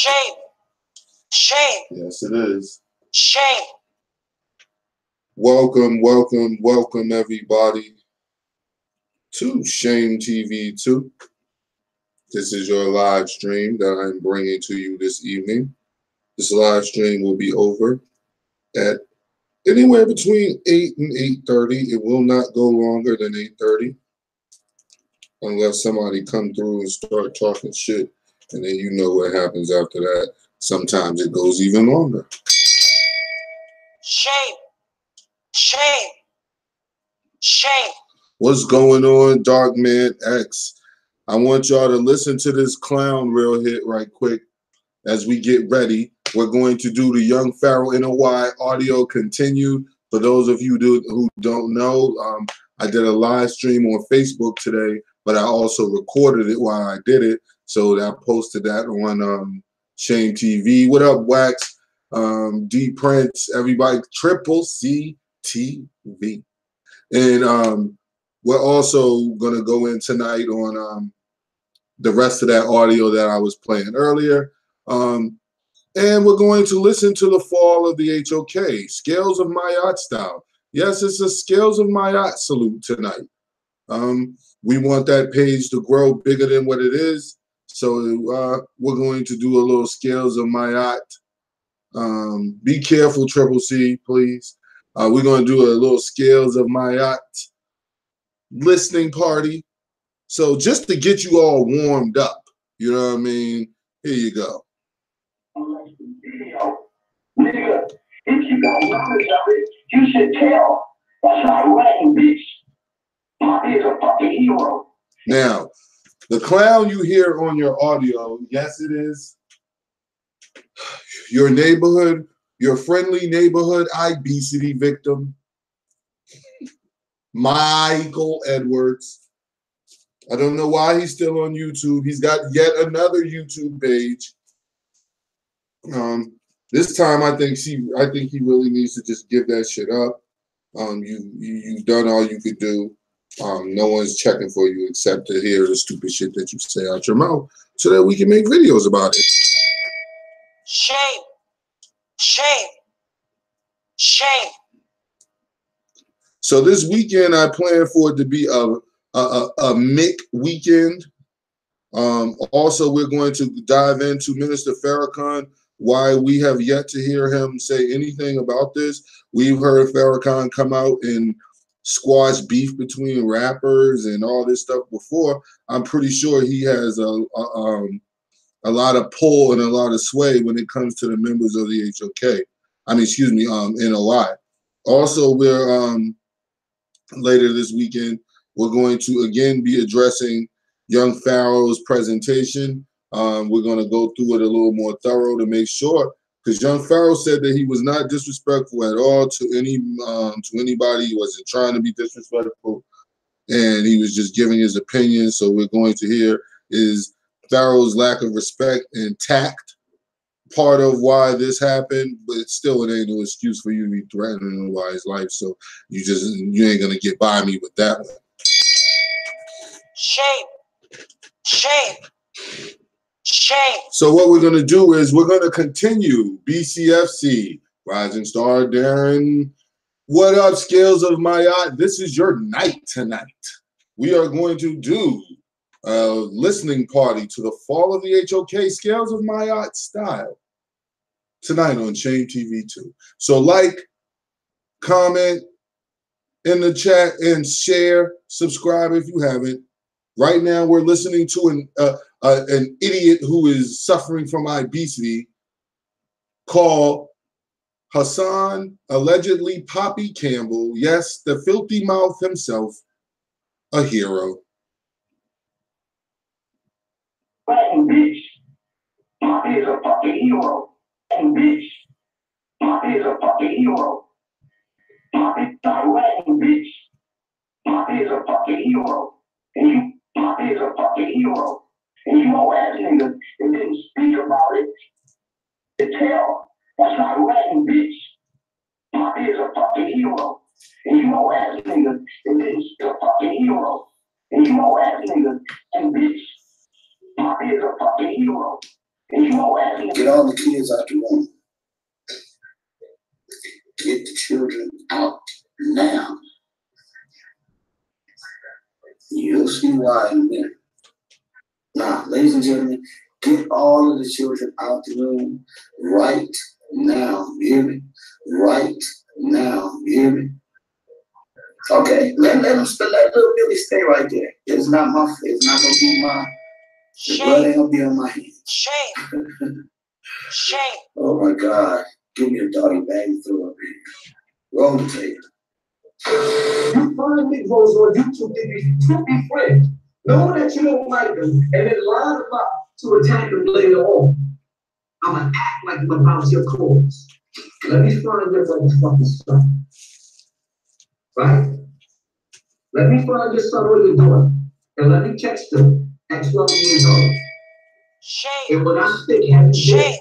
Shame. Shame. Yes, it is. Shame. Welcome, welcome, welcome everybody to Shame TV 2. This is your live stream that I'm bringing to you this evening. This live stream will be over at anywhere between 8 and 8:30. It will not go longer than 8:30 unless somebody come through and start talking shit, and then you know what happens after that. Sometimes it goes even longer. Shame. Shame. Shame. What's going on, Dark Man X? I want y'all to listen to this clown real hit right quick as we get ready. We're going to do the Young Pharoah NOI audio continued. For those of you who don't know, I did a live stream on Facebook today, but I also recorded it while I did it. So I posted that on Shame TV. What up, Wax? D Prince, everybody, Triple C TV. And we're also going to go in tonight on the rest of that audio that I was playing earlier. And we're going to listen to the fall of the HOK, Scales of Maat style. Yes, it's a Scales of Maat salute tonight. We want that page to grow bigger than what it is. So we're going to do a little Scales of Maat. Be careful, Triple C, please. We're going to do a little Scales of Maat listening party. So just to get you all warmed up, you know what I mean? Here you go. Nigga, if you got knowledge of it, you should tell. That's not writing, bitch. Pop is a fucking hero. Now, the clown you hear on your audio, yes, it is your neighborhood, your friendly neighborhood obesity victim, Michael Edwards. I don't know why he's still on YouTube. He's got yet another YouTube page. This time I think he really needs to just give that shit up. You've done all you could do. No one's checking for you except to hear the stupid shit that you say out your mouth so that we can make videos about it. Shame. Shame. Shame. So this weekend I plan for it to be a Mick weekend. Also, we're going to dive into Minister Farrakhan. Why we have yet to hear him say anything about this. We've heard Farrakhan come out and squash beef between rappers and all this stuff before. I'm pretty sure he has a lot of pull and a lot of sway when it comes to the members of the HOK. I mean, excuse me, NOI. Also, we're later this weekend, we're going to again be addressing Young Pharoah's presentation. We're going to go through it a little more thorough to make sure, because Young Pharoah said that he was not disrespectful at all to anybody. He wasn't trying to be disrespectful, and he was just giving his opinion. So we're going to hear is Pharoah's lack of respect and tact part of why this happened, but still it ain't no excuse for you to be threatening nobody's life. So you ain't gonna get by me with that one. Shame. Shame. Shame. So what we're gonna do is we're gonna continue BCFC, Rising Star Darren. What up, Scales of Maat? This is your night tonight. We are going to do a listening party to the fall of the HOK, Scales of Maat style, tonight on Shame TV 2. So like, comment in the chat, and share, subscribe if you haven't. Right now we're listening to an idiot who is suffering from obesity called Hassan, allegedly Poppy Campbell, yes, the filthy mouth himself, a hero. Fucking bitch. Pop is a fucking hero. And bitch. Pop is a fucking hero. Pop is not writing, bitch. Pop is a fucking hero. And you, Pop is a fucking hero. And you old ass nigga that didn't speak about it to tell. That's not writing, bitch. Pop is a fucking hero. And you old ass nigga that didn't speak a fucking hero. And you old ass nigga and bitch. Pop is a fucking hero. And you won't ask me. Get all the kids out the room. Get the children out now. You'll see why in a minute. Now, ladies and gentlemen, get all of the children out the room right now. You hear me? Right now. You hear me? Okay, let little Billy stay right there. It's not gonna be my. The blood ain't gonna be on my hands. Shame. Shame. Oh my God. Give me a doggy bag and throw up here. Roll the tape. You find Negroes on YouTube to be friends, knowing that you don't like them, and then line them up to attack them later on. I'm gonna act like I'm about your cause. Let me find your motherfucking son. Right? Let me find your son or your daughter, and let me text them at 12 years old. Shame. And when I stick heavy dick,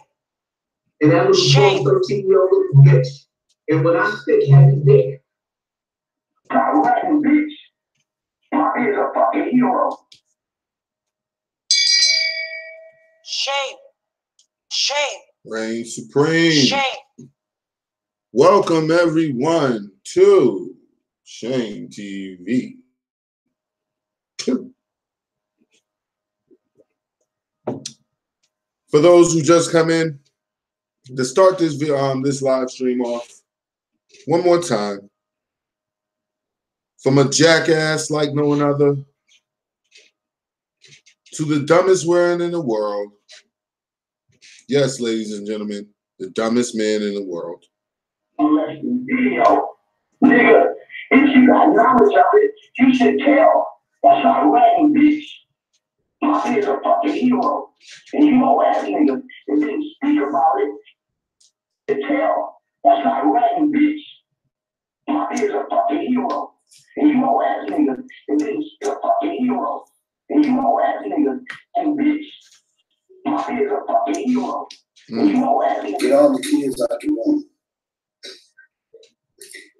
and that little 12, 13-year-old little bitch, and when I stick heavy dick, God Latin bitch, Poppy is a fucking hero. Shame. Shame. Reign supreme. Shame. Welcome everyone to Shame TV. For those who just come in, to start this live stream off one more time, from a jackass like no one other to the dumbest man in the world. Yes, ladies and gentlemen, the dumbest man in the world. Video. Nigga, if you got knowledge of it, you should tell. That's not Latin bitch. Poppy is a fucking hero. And you know ass niggas that didn't speak about it, to tell. That's not Latin bitch. Poppy is a fucking hero. And you know ass niggas that didn't speak a fucking hero. And you know ass niggas and bitch. Poppy is a fucking hero. And you know ass niggas. Get all the kids out the room.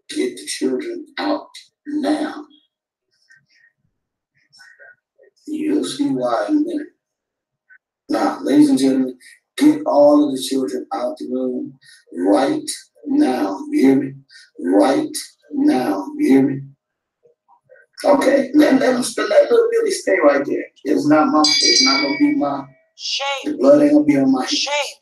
Get the children out now. You'll see why in a minute. Now, ladies and gentlemen, get all of the children out the room right now. You hear me? Right now. You hear me? Okay, let little Billy stay right there. It's not gonna be my. Shame. The blood ain't gonna be on my hands. Shame.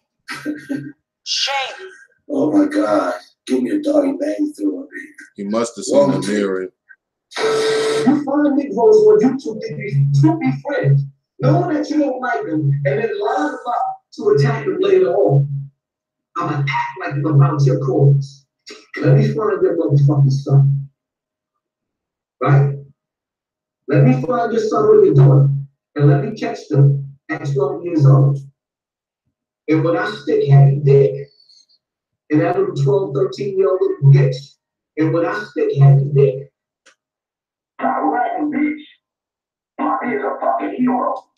Shame. Oh my God. Give me a doggy bag and throw up here. He must have seen a mirror. You find Negroes on YouTube to be friends, knowing that you don't like them, and then line them up to attack them later on. I'm gonna act like I'm about your cause. Let me find your motherfucking son. Right? Let me find your son or your daughter, and let me text them at 12 years old. And when I stick heavy dick, and that little 12, 13-year-old little bitch, and when I stick heavy dick, God Latin bitch, Poppy is a fucking hero.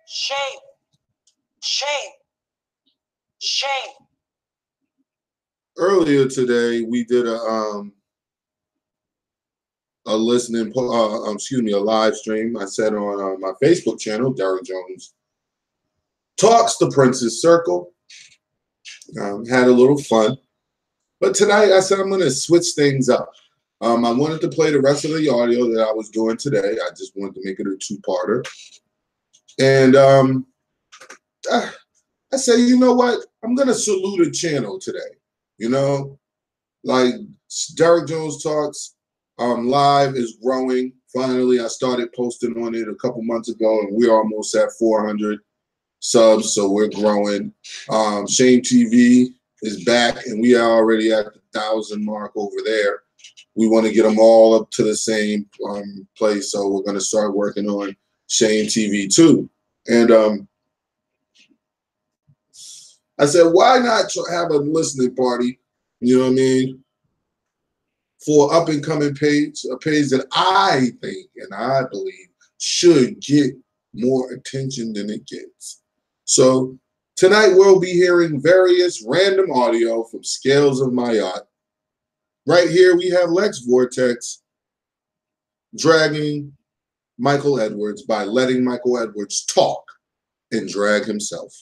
Shame. Shame. Shame. Earlier today, we did a live stream. I said on my Facebook channel, Derek Jones Talks, the Prince's Circle. Had a little fun. But tonight I said I'm going to switch things up. I wanted to play the rest of the audio that I was doing today. I just wanted to make it a two-parter. And I said, you know what? I'm going to salute a channel today. You know, like Derek Jones Talks live is growing. Finally, I started posting on it a couple months ago, and we're almost at 400 subs, so we're growing. Shame TV is back, and we are already at the 1,000 mark over there. We want to get them all up to the same place, so we're going to start working on Shame TV too. And I said, why not have a listening party, you know what I mean, for up-and-coming page, a page that I think and I believe should get more attention than it gets. So tonight we'll be hearing various random audio from Scales of Maat. Right here we have Lex Vortex dragging Michael Edwards by letting Michael Edwards talk and drag himself.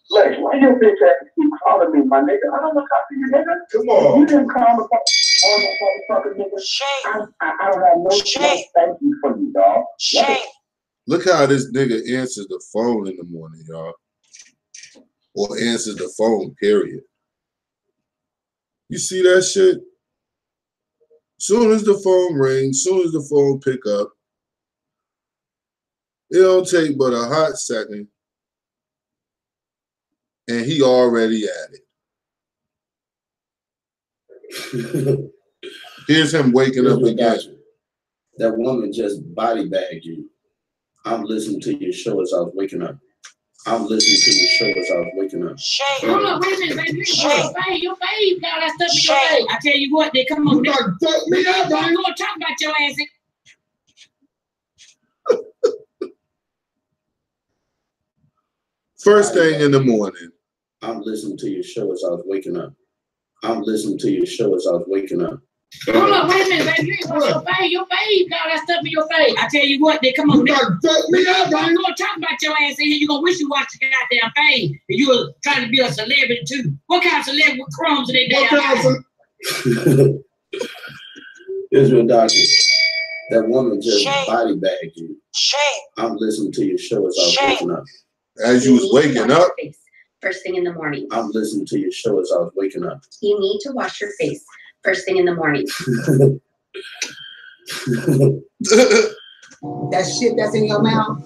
Lex, why your bitch ass keep calling me, my nigga? I don't want to talk to you, nigga. Come on. You didn't call me on that motherfucker, nigga. Shame. I don't have no thank you for you, dog. Shame. Look how this nigga answers the phone in the morning, y'all. Or answers the phone, period. You see that shit? Soon as the phone rings, soon as the phone pick up, it don't take but a hot second, and he already at it. Here's him waking up again. That woman just body bagged you. I'm listening to your show as I was waking up. I'm listening to your show as I was waking up. Shame. Hold on, wait a minute, baby. Shame. Your face got that stuff in your face. I tell you what, they come on. You done fucked me up, I'm man. gonna talk about your ass. First thing in the morning. I'm listening to your show as I was waking up. I'm listening to your show as I was waking up. Hold on, wait a minute, baby. Your face got that stuff in your face. I tell you what, they come on. You done fucked me up, man. I'm gonna talk about your ass in here. You're gonna wish you watched your goddamn face. And you were trying to be a celebrity too. What kind of celebrity with crumbs in their damn eyes? Israel doctor, that woman just Shame. body bagged you. Shame. I'm listening to your show as I was Shame. waking up. As you was waking up, first thing in the morning. I'm listening to your show as I was waking up. You need to wash your face first thing in the morning. That shit that's in your mouth,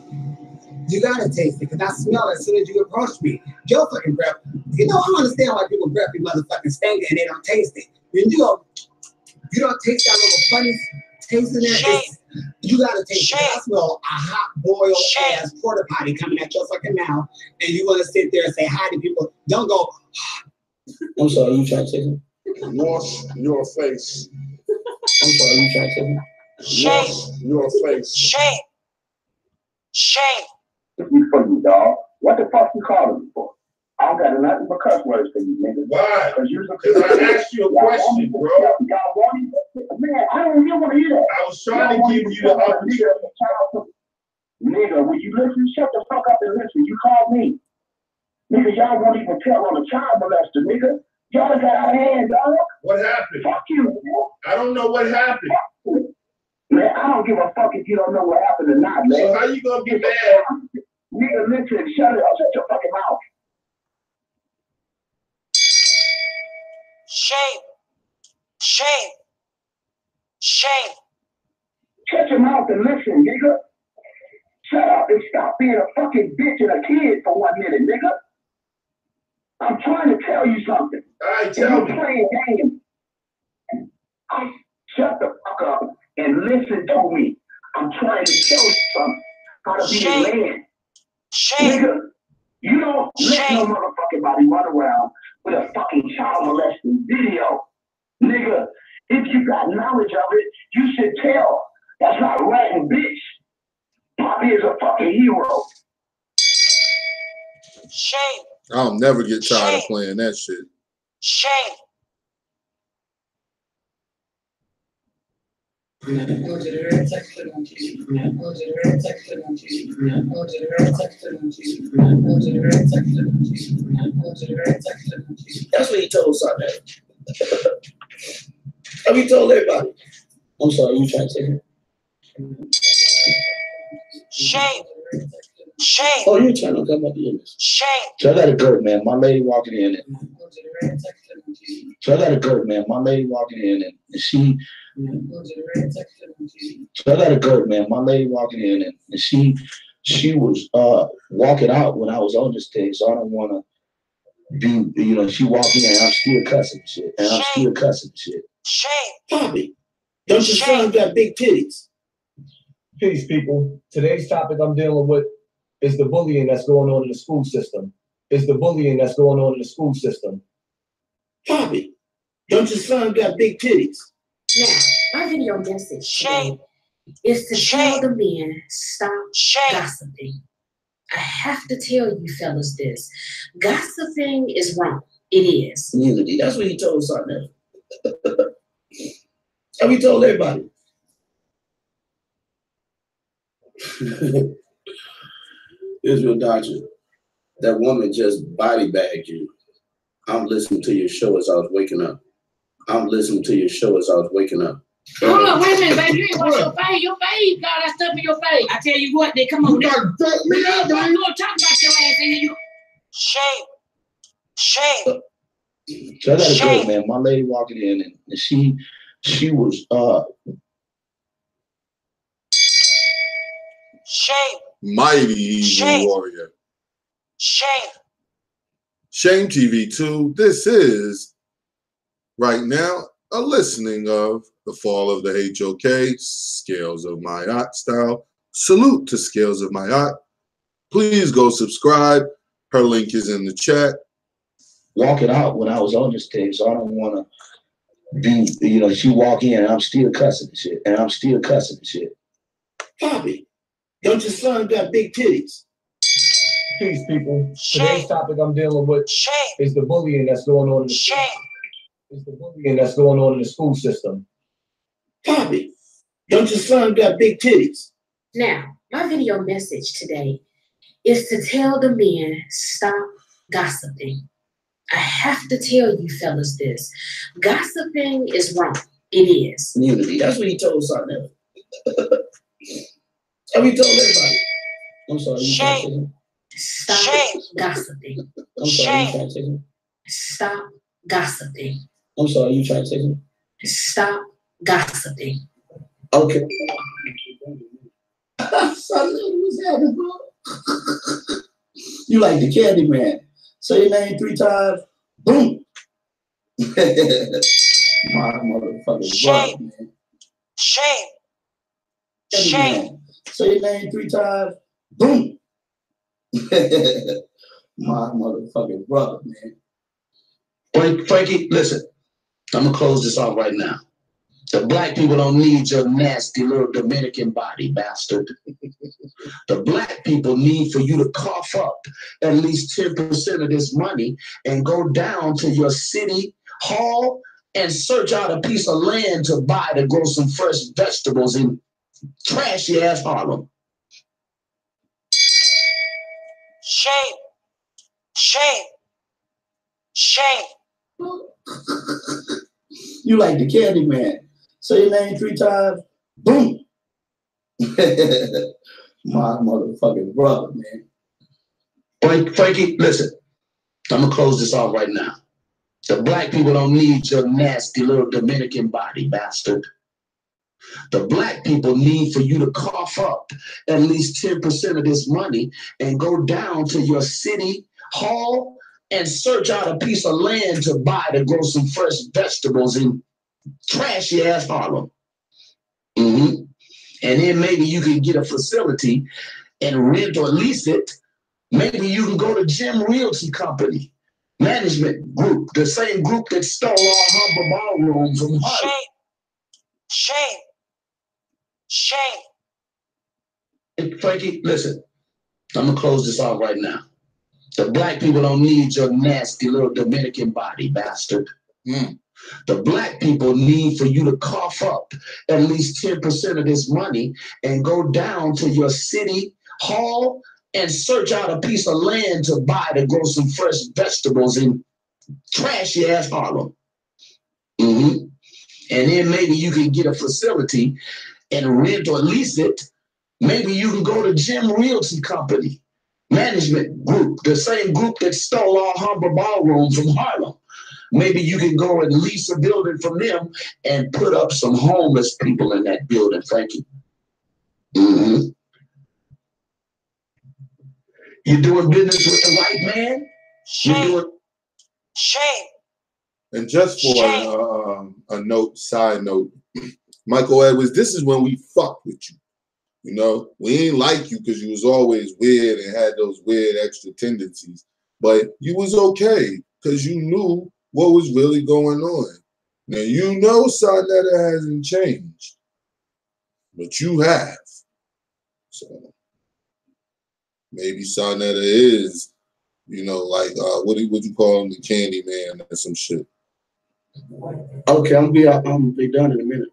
you gotta taste it, because I smell it as soon as you approach me. Your fucking breath. You know, I don't understand why people breath be motherfucking stinking and they don't taste it. When you go, you don't taste that little funny taste in there. Shame. You gotta taste it. I smell a hot boiled Shame. ass porta potty coming at your fucking mouth, and you wanna sit there and say hi to people. Don't go. I'm sorry, you trying to say something? wash your face. I'm sorry, you trying to say something? Shame. Wash your face. Shame. Shame. You for you, dog. What the fuck you calling me for? I don't got nothing but cuss words for you, nigga. Why? Because I asked you a question, bro. Y'all want me? Man, I don't even want to hear that. I was trying to give you the opportunity. Nigga, when you listen, shut the fuck up and listen. You called me. Nigga, y'all won't even tell on a child molester, nigga. Y'all got out of hand, dog. What happened? Fuck you, man. I don't know what happened. Man, I don't give a fuck if you don't know what happened or not, man. So how you gonna get mad? Nigga, listen, shut it up. Shut your fucking mouth. Shame. Shame. Shame. Shut your mouth and listen, nigga. Shut up and stop being a fucking bitch and a kid for 1 minute, nigga. I'm trying to tell you something. All right, If tell you're me. playing games, shut the fuck up and listen to me. I'm trying to tell you something. How to be a Shame. man. Shame. Nigga, you don't let no Shame. motherfucking body run around with a fucking child molesting video. Nigga, if you got knowledge of it, you should tell. That's not ratting, bitch. Poppy is a fucking hero. Shame. I'll never get tired of Shame. playing that shit. Shame. That's what he told Sunday. That's what he told everybody. I'm sorry, you trying to say something? Shame. Shame. Oh, you're trying to come up here. Shame. So I got a girl, man. My lady walking in. So I got a girl, man. My lady walking in, and she. So I got a girl, man. My lady walking in, and she was walking out when I was on this thing. So I don't want to be, you know, she walked in, and I'm still cussing and shit, and I'm still cussing and shit. Shame. Bobby, don't your son got big titties? Peace, people. Today's topic I'm dealing with is the bullying that's going on in the school system. Is the bullying that's going on in the school system. Bobby, don't your son got big titties? Now, my video message Shame. today is to Shame. tell the men, stop Shame. gossiping. I have to tell you fellas this. Gossiping is wrong. It is. Community. That's what he told Sarnetta. And we told everybody. Israel Doctor, that woman just body bagged you. I'm listening to your show as I was waking up. I'm listening to your show as I was waking up. Hold on, wait a minute, baby. You ain't wash your face. Your face got that stuff in your face. I tell you what, they come on. You gotta fuck me up, I'm man. gonna talk about your ass in here. Shame. Shame. So I got a Shame. girl, man. My lady walking in, and she was Shame. Mighty Eagle Shame. Warrior. Shame. Shame TV 2. This is right now a listening of The Fall of the HOK, Scales of Maat style. Salute to Scales of Maat. Please go subscribe. Her link is in the chat. walking out when I was on this thing, so I don't want to be, you know, she walk in and I'm still cussing and shit, and I'm still cussing and shit. Poppy, don't your son got big titties? Peace, people. Shame. Today's topic I'm dealing with Shame. is the bullying that's going on in the Shame. school system. Poppy, don't your son got big titties? Now, my video message today is to tell the men, stop gossiping. I have to tell you fellas this. Gossiping is wrong. It is. Community. That's what he told Sarnetta. And we told everybody. I'm sorry. You trying to say something? Stop Shame. gossiping. I'm sorry. You trying to say something? Stop gossiping. I'm sorry. You trying to say something? Stop gossiping. Okay. Sarnetta, what's happening, bro? You like the candy man. Say your name 3 times. Boom. My motherfucking Shame. brother, man. Shame. Candy Shame. man. Say your name 3 times. Boom. My motherfucking brother, man. Frankie, listen. I'm gonna close this off right now. The black people don't need your nasty little Dominican body, bastard. The black people need for you to cough up at least 10% of this money and go down to your city hall and search out a piece of land to buy to grow some fresh vegetables in trashy ass Harlem. Shame. Shame. Shame. You like the candy man. Say your name 3 times. Boom. My motherfucking brother, man. Frankie, listen. I'm gonna close this off right now. The black people don't need your nasty little Dominican body, bastard. The black people need for you to cough up at least 10% of this money and go down to your city hall and search out a piece of land to buy to grow some fresh vegetables in trashy ass Harlem. And then maybe you can get a facility and rent or lease it. Maybe you can go to Jim Realty Company, management group, the same group that stole our Humber Ballroom from Harlem. Shame. Shame. Shame. Frankie, listen, I'm gonna close this off right now. The black people don't need your nasty little Dominican body, bastard. The black people need for you to cough up at least 10% of this money and go down to your city hall and search out a piece of land to buy to grow some fresh vegetables in trashy ass Harlem. And then maybe you can get a facility and rent or lease it. Maybe you can go to Jim Realty Company, management group, the same group that stole our Humber Ballroom from Harlem. Maybe you can go and lease a building from them and put up some homeless people in that building, Frankie. You doing business with the white man? Shame. Shame. And just for a side note, Michael Edwards, this is when we fuck with you. You know, we ain't like you because you was always weird and had those weird extra tendencies. But you was okay because you knew what was really going on. Now, you know Sarnetta hasn't changed. but you have. So maybe Sonetta is, you know, like what you call him, the Candy Man or some shit. Okay, I'm gonna be done in a minute.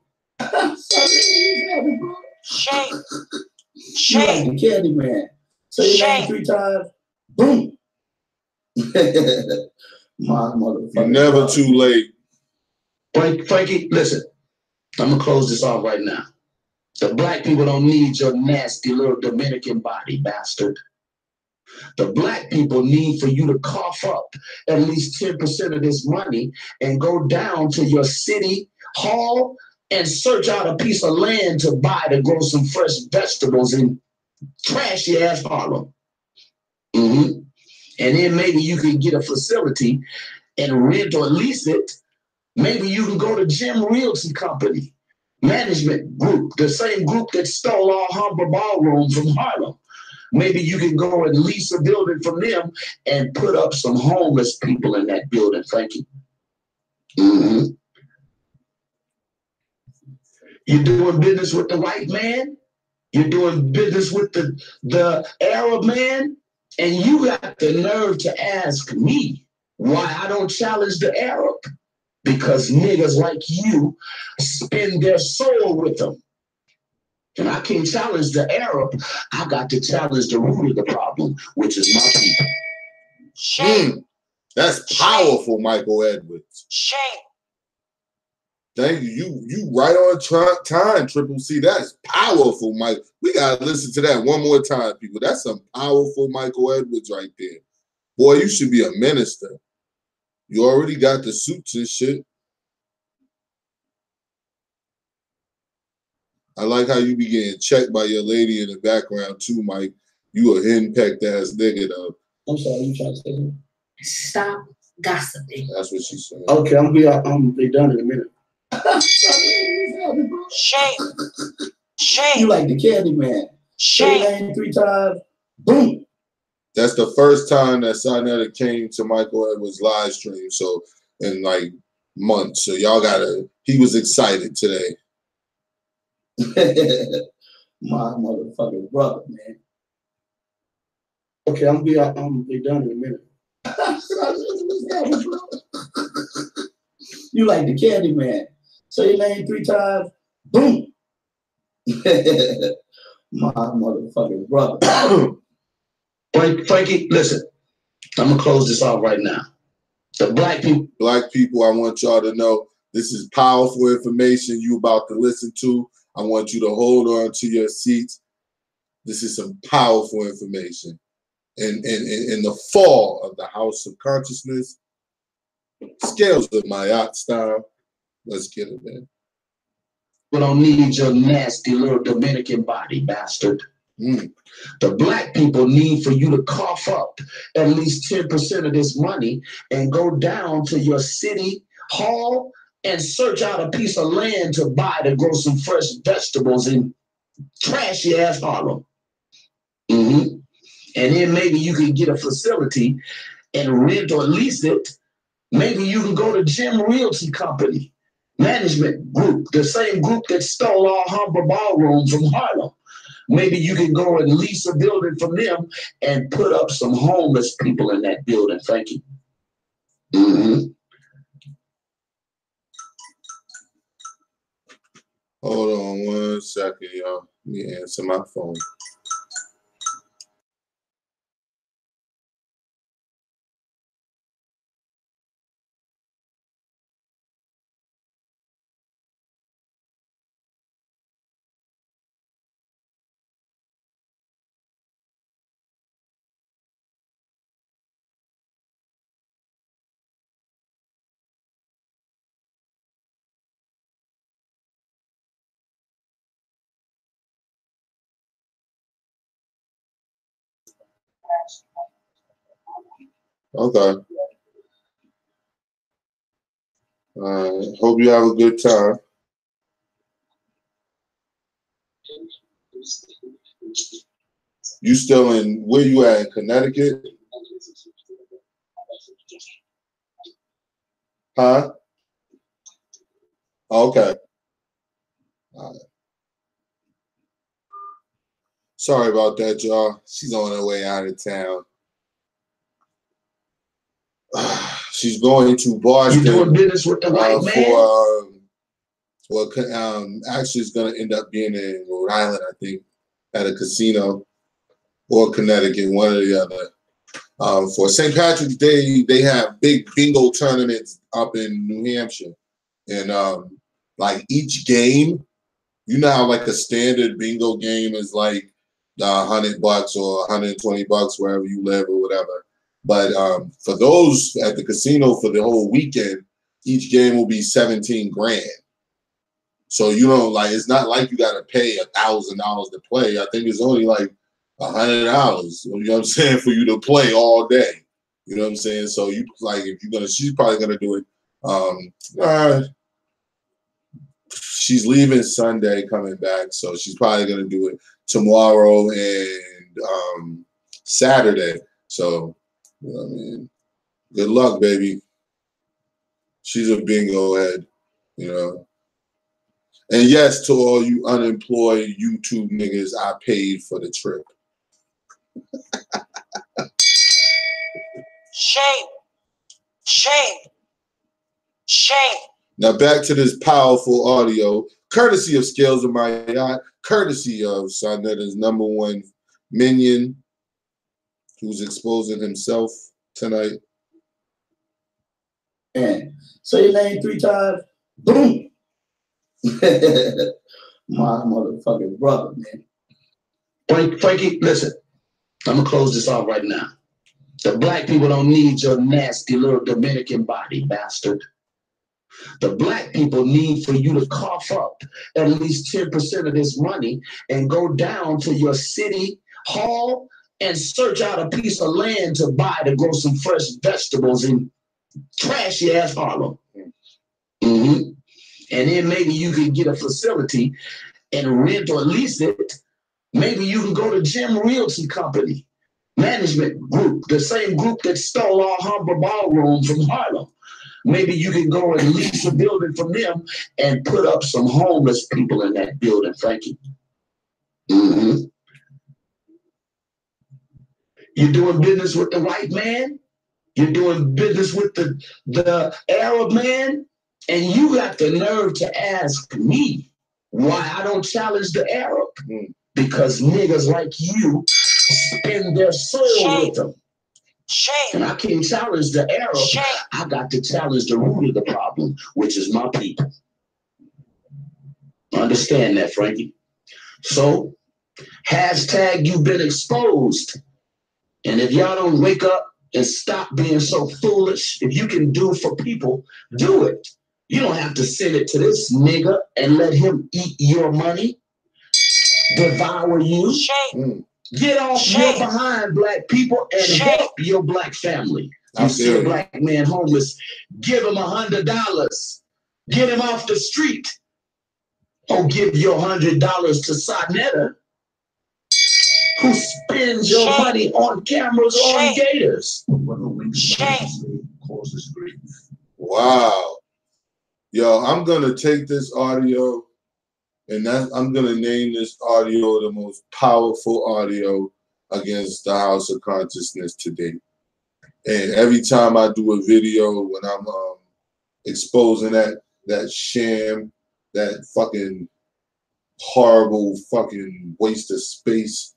Shame. You like Shame. the Candy Man. Say your name 3 times. Boom. My motherfucker. You're never too late. Frankie, listen. I'm gonna close this off right now. The black people don't need your nasty little Dominican body, bastard. The black people need for you to cough up at least 10% of this money and go down to your city hall and search out a piece of land to buy to grow some fresh vegetables in trashy ass Harlem. And then maybe you can get a facility and rent or lease it. Maybe you can go to Jim Realty Company, management group, the same group that stole all Humber Ballroom from Harlem. Maybe you can go and lease a building from them and put up some homeless people in that building. Thank you. You're doing business with the white man. You're doing business with the Arab man. And you got the nerve to ask me why I don't challenge the Arab. Because niggas like you spend their soul with them. And I can't challenge the Arab. I got to challenge the root of the problem, which is my people. Shame. That's powerful, Michael Edwards. Shame. Thank you. You right on time, Triple C. That's powerful, Mike. We gotta listen to that one more time, people. That's some powerful Michael Edwards right there. Boy, you should be a minister. You already got the suits and shit. I like how you be getting checked by your lady in the background too, Mike. You a henpecked ass nigga though. I'm sorry, you trying to say something? Stop gossiping. That's what she said. Okay, I'm gonna be done in a minute. Shame. Shame. You like the Candy Man. Say your Shame. name 3 times. Boom. That's the first time that Sonetta came to Michael Edwards live stream. So in like months. So y'all gotta. He was excited today. My motherfucking brother, man. Okay, I'm gonna be done in a minute. You like the Candy Man. Say your name 3 times. Boom. My motherfucking brother. Frankie, listen. I'm gonna close this off right now. The black people, I want y'all to know this is powerful information you about to listen to. I want you to hold on to your seats. This is some powerful information. In the fall of the House of Consciousness, scales of Maat style. Let's get it, man. We don't need your nasty little Dominican body, bastard. The black people need for you to cough up at least 10% of this money and go down to your city hall and search out a piece of land to buy to grow some fresh vegetables in trashy ass Harlem. And then maybe you can get a facility and rent or lease it. Maybe you can go to Jim Realty Company, management group, the same group that stole all Humber Ballroom from Harlem. Maybe you can go and lease a building from them and put up some homeless people in that building. Thank you. Hold on 1 second, y'all. Let me answer my phone. Okay. Hope you have a good time. You still in, where you at, in Connecticut? Huh? Okay. All right. Sorry about that, y'all. She's on her way out of town. She's going to Boston. You doing business with the white man? Actually, it's going to end up being in Rhode Island, I think, at a casino, or Connecticut, one or the other. For St. Patrick's Day, they have big bingo tournaments up in New Hampshire. And like each game, you know how like a standard bingo game is like $100 or $120 wherever you live or whatever. But for those at the casino for the whole weekend, each game will be 17 grand. So you know, like it's not like you got to pay $1,000 to play. I think it's only like $100. You know what I'm saying, for you to play all day. You know what I'm saying? So you like if you're gonna, she's probably gonna do it. She's leaving Sunday, coming back, so she's probably gonna do it tomorrow and Saturday. So you know what I mean, good luck, baby. She's a bingo head, you know. And yes, to all you unemployed YouTube niggas, I paid for the trip. Shame. Shame. Shame. Now back to this powerful audio, courtesy of Scales of My Yacht, courtesy of Sonetta's #1 minion, who's exposing himself tonight. Man, say your name 3 times. Boom. My motherfucking brother, man. Frankie, listen. I'm gonna close this off right now. The black people don't need your nasty little Dominican body, bastard. The black people need for you to cough up at least 10% of this money and go down to your city hall and search out a piece of land to buy to grow some fresh vegetables in trashy ass Harlem. Mm-hmm. And then maybe you can get a facility and rent or lease it. Maybe you can go to Jim Realty Company, management group, the same group that stole our Humber Ballroom from Harlem. Maybe you can go and lease a building from them and put up some homeless people in that building, Frankie. Mm-hmm. You're doing business with the white man. You're doing business with the Arab man. And you got the nerve to ask me why I don't challenge the Arab. Because niggas like you spend their soul with them. Shame. And I can't challenge the Arab. Shame. I got to challenge the root of the problem, which is my people. Understand that, Frankie? So, hashtag you've been exposed. And if y'all don't wake up and stop being so foolish, if you can do for people, do it. You don't have to send it to this nigga and let him eat your money, devour you. Shame. Get off your behind, black people, and help your black family. You see a black man homeless, give him $100. Get him off the street. Or give your $100 to Sonetta, who spends your money on cameras on gators. Wow. Yo, I'm gonna take this audio and I'm gonna name this audio the most powerful audio against the House of Consciousness today. And every time I do a video when I'm exposing that sham, that fucking horrible fucking waste of space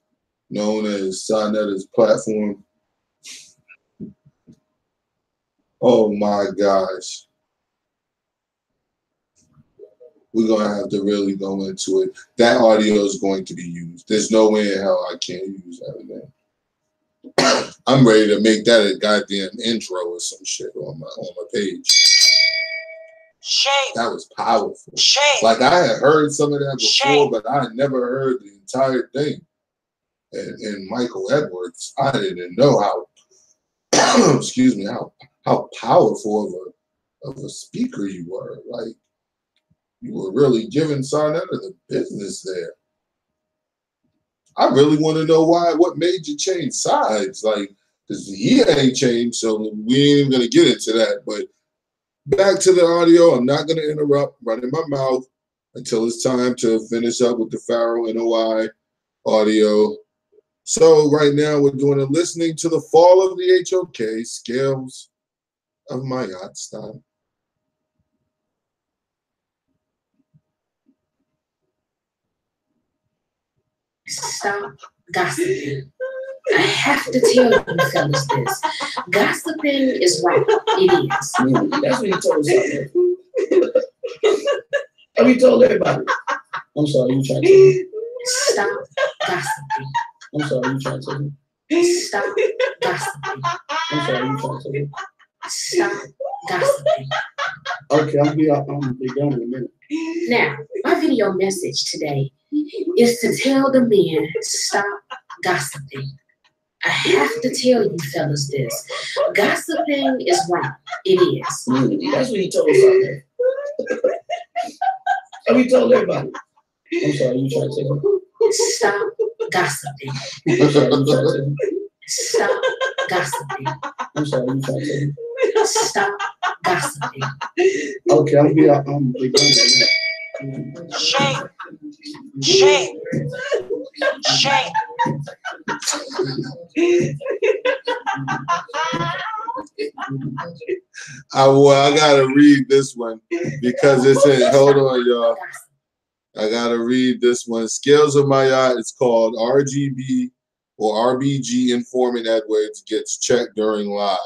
known as Sonetta's platform. Oh my gosh. We're going to have to really go into it. That audio is going to be used. There's no way in hell I can't use that again. I'm ready to make that a goddamn intro or some shit on my page. Shame. That was powerful. Shame. Like I had heard some of that before, Shame. but I had never heard the entire thing. And Michael Edwards, I didn't know how excuse me, how powerful of a speaker you were. Like you were really giving Sonetta the business there. I really want to know what made you change sides. Like, because he ain't changed, so we ain't even gonna get into that. But back to the audio. I'm not gonna interrupt, running my mouth until it's time to finish up with the Pharoah NOI audio. So right now we're doing a listening to the fall of the HOK, Scales of Maat style. Stop gossiping. I have to tell you fellas this. Gossiping is wrong. It is. That's what he told us. And we told everybody. I'm sorry, you trying to tell me. Stop gossiping. I'm sorry, you trying to tell me. Stop gossiping. I'm sorry, you trying to tell me. Stop gossiping. Okay, I'll be done in a minute. Now, my video message today is to tell the men, stop gossiping. I have to tell you fellas this. Gossiping is wrong. It is. That's what he told us out there. And we told everybody. I'm sorry, you trying to tell me. Stop gossiping. I'm sorry, you trying to tell me. Stop gossiping. I'm sorry, you trying to tell me. Stop gossiping. Okay, I'll be done in a minute. Shame. Shame. Shame. I gotta read this one because it's in. Hold on, y'all. I gotta read this one. Scales of Maat. It's called RGB or RBG informant Edwards gets checked during live,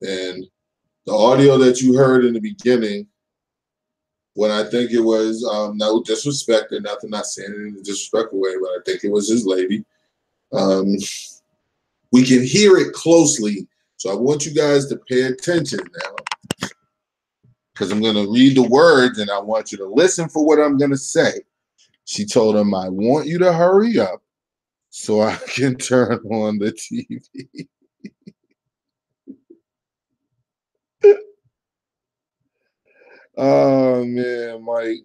and the audio that you heard in the beginning, when I think it was no disrespect or nothing, not saying it in a disrespectful way, but I think it was his lady. We can hear it closely, so I want you guys to pay attention now, because I'm going to read the words and I want you to listen for what I'm going to say. She told him, I want you to hurry up so I can turn on the TV. Oh, man, Mike.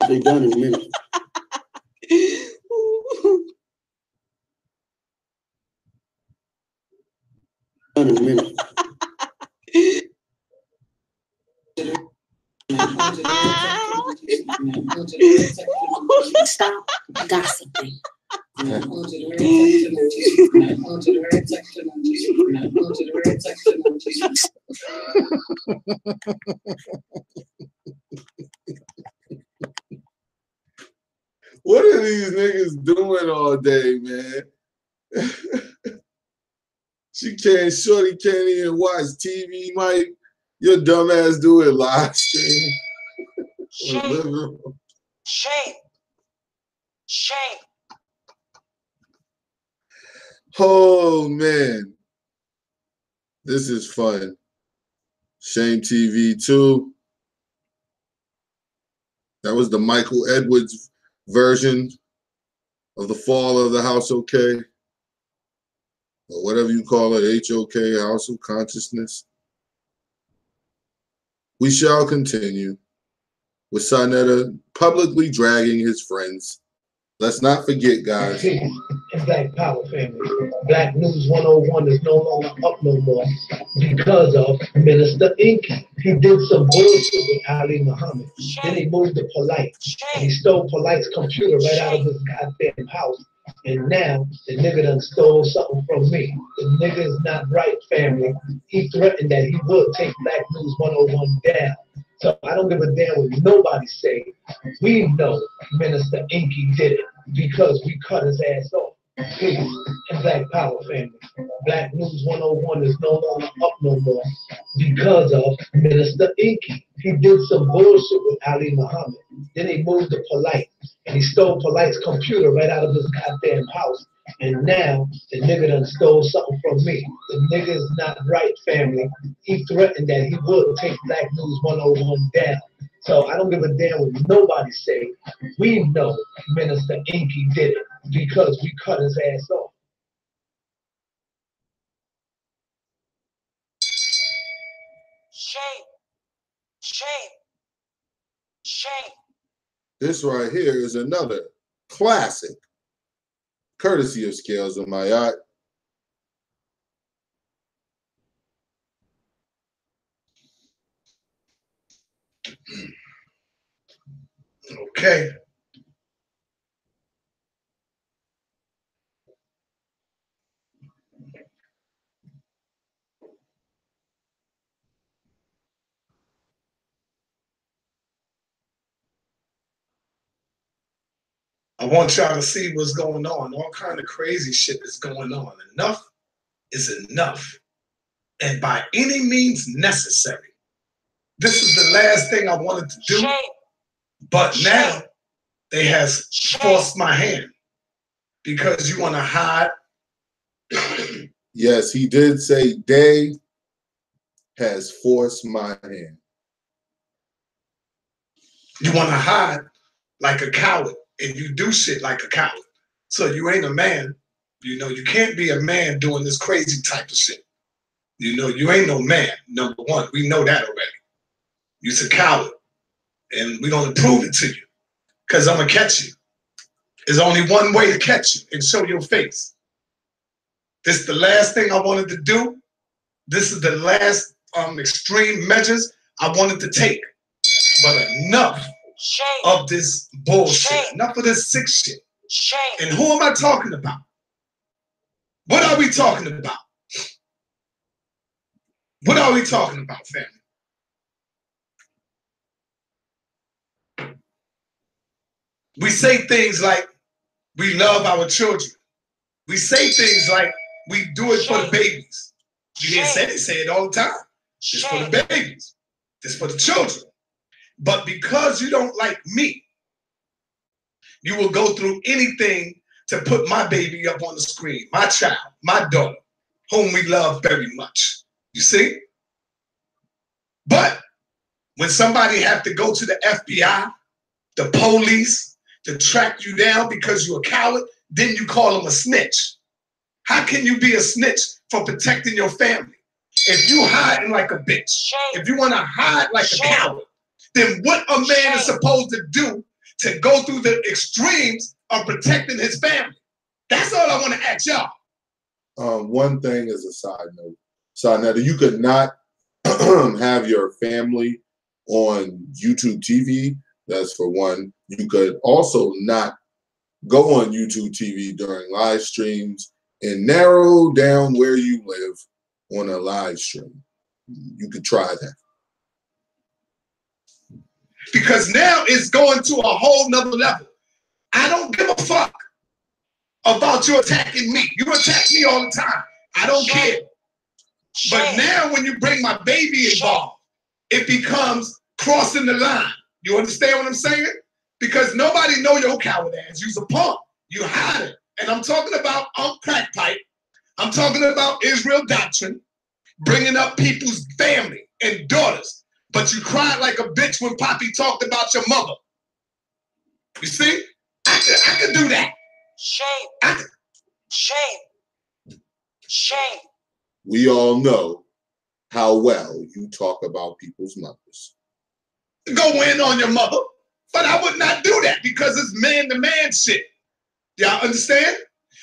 They done in a minute. Done in a minute. Stop gossiping. What are these niggas doing all day, man? Shorty can't even watch TV, Mike. Your dumb ass do it live stream. Shame. Shame. Shame. Oh, man. This is fun. Shame TV 2. That was the Michael Edwards version of the fall of the House OK, or whatever you call it, HOK, House of Consciousness. We shall continue with Sonetta publicly dragging his friends. Let's not forget, guys. It's Black Power family. Black News 101 is no longer up no more because of Minister Inky. He did some bullshit with Ali Muhammad. Then he moved to Polite. And he stole Polite's computer right out of his goddamn house. And now the nigga done stole something from me. The nigga is not right, family. He threatened that he would take Black News 101 down. So I don't give a damn what nobody say. We know Minister Inky did it because we cut his ass off. Peace and Black Power family. Black News 101 is no longer up no more because of Minister Inky. He did some bullshit with Ali Muhammad. Then he moved to Polite. And he stole Polite's computer right out of his goddamn house. And now the nigga done stole something from me. The nigga is not right, family. He threatened that he would take Black News 101 down. So I don't give a damn what nobody say. We know Minister Inky did it because we cut his ass off. Shame. Shame. Shame. This right here is another classic, courtesy of Scales of Maat. Okay. want y'all to see what's going on. All kind of crazy shit is going on. Enough is enough. And by any means necessary. This is the last thing I wanted to do. Shame. But now Shame. they has forced my hand. Because you want to hide. Yes, he did say they has forced my hand. You want to hide like a coward. And you do shit like a coward. So you ain't a man. You know, you can't be a man doing this crazy type of shit. You know, you ain't no man, number one. We know that already. You's a coward. And we're going to prove it to you. Because I'm going to catch you. There's only one way to catch you and show your face. This is the last thing I wanted to do. This is the last extreme measures I wanted to take. But enough of this bullshit. Enough of this sick shit. And who am I talking about? What are we talking about? What are we talking about, family? We say things like we love our children. We say things like we do it for the babies. You hear Sandy say it all the time. It's for the babies. It's for the children. But because you don't like me, you will go through anything to put my baby up on the screen, my child, my daughter, whom we love very much. You see? But when somebody have to go to the FBI, the police, to track you down because you're a coward, then you call them a snitch. How can you be a snitch for protecting your family? If you hiding like a bitch, if you want to hide like a coward, then what a man is supposed to do to go through the extremes of protecting his family? That's all I want to ask y'all. One thing is a side note. Side note, you could not have your family on YouTube TV. That's for one. You could also not go on YouTube TV during live streams and narrow down where you live on a live stream. You could try that. Because now it's going to a whole nother level. I don't give a fuck about you attacking me. You attack me all the time. I don't care. But now when you bring my baby involved, it becomes crossing the line. You understand what I'm saying? Because nobody know your coward ass. You's a punk. You hide it. And I'm talking about crack pipe. I'm talking about Israel doctrine, bringing up people's family and daughters. But you cried like a bitch when Poppy talked about your mother. You see? I could do that. Shame. Shame. Shame. We all know how well you talk about people's mothers. Go in on your mother, but I would not do that because it's man-to-man shit. Y'all understand?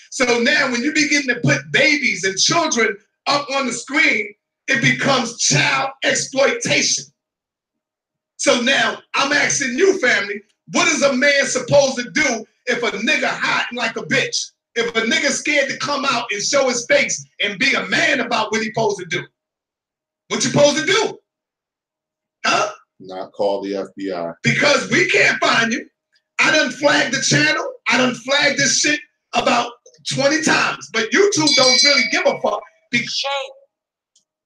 So now when you begin to put babies and children up on the screen, it becomes child exploitation. So now I'm asking you, family, what is a man supposed to do if a nigga hiding like a bitch? If a nigga scared to come out and show his face and be a man about what he supposed to do? What you supposed to do? Huh? Not call the FBI. Because we can't find you. I done flagged the channel. I done flagged this shit about 20 times. But YouTube don't really give a fuck. Shame.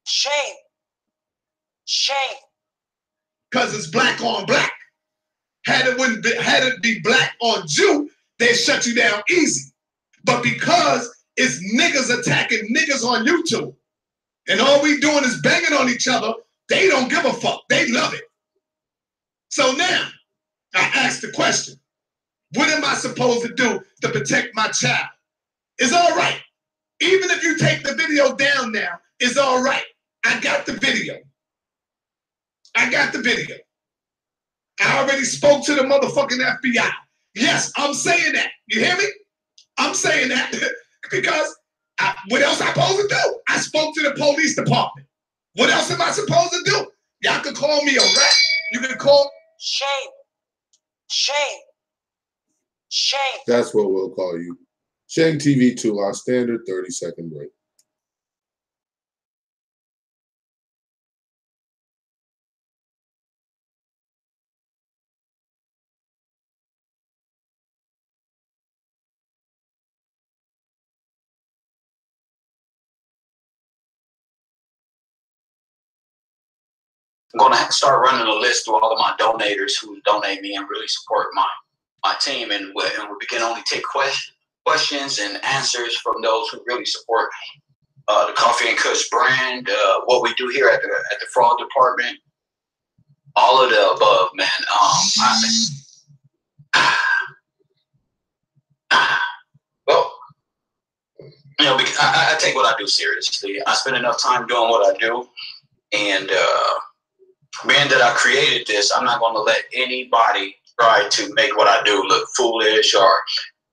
Shame. Shame. Because it's black on black. Had it be black on Jew, they'd shut you down easy. But because it's niggas attacking niggas on YouTube, and all we doing is banging on each other, they don't give a fuck. They love it. So now, I ask the question, what am I supposed to do to protect my child? It's all right. Even if you take the video down now, it's all right. I got the video. I got the video. I already spoke to the motherfucking FBI. Yes, I'm saying that. You hear me? I'm saying that because what else am I supposed to do? I spoke to the police department. What else am I supposed to do? Y'all can call me a rat. You can call... Shame. Shame. Shame. That's what we'll call you. Shame TV 2, our standard 30-second break. I'm going to start running a list through all of my donators who donate me and really support my team, and we can only take questions and answers from those who really support the Coffee and Kush brand, what we do here at the fraud department, all of the above, man. Well, you know, because I take what I do seriously. I spend enough time doing what I do, and being that I created this, I'm not going to let anybody try to make what I do look foolish or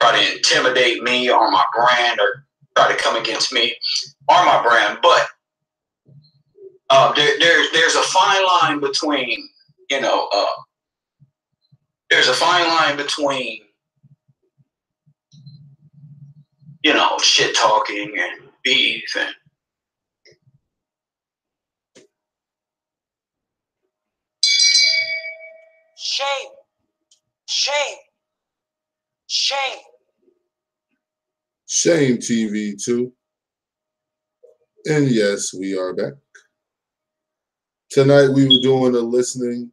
try to intimidate me or my brand or try to come against me or my brand. But there's a fine line between, you know, there's a fine line between, you know, shit talking and beef and shame, shame, shame. Shame TV too. And yes, we are back. Tonight we were doing a listening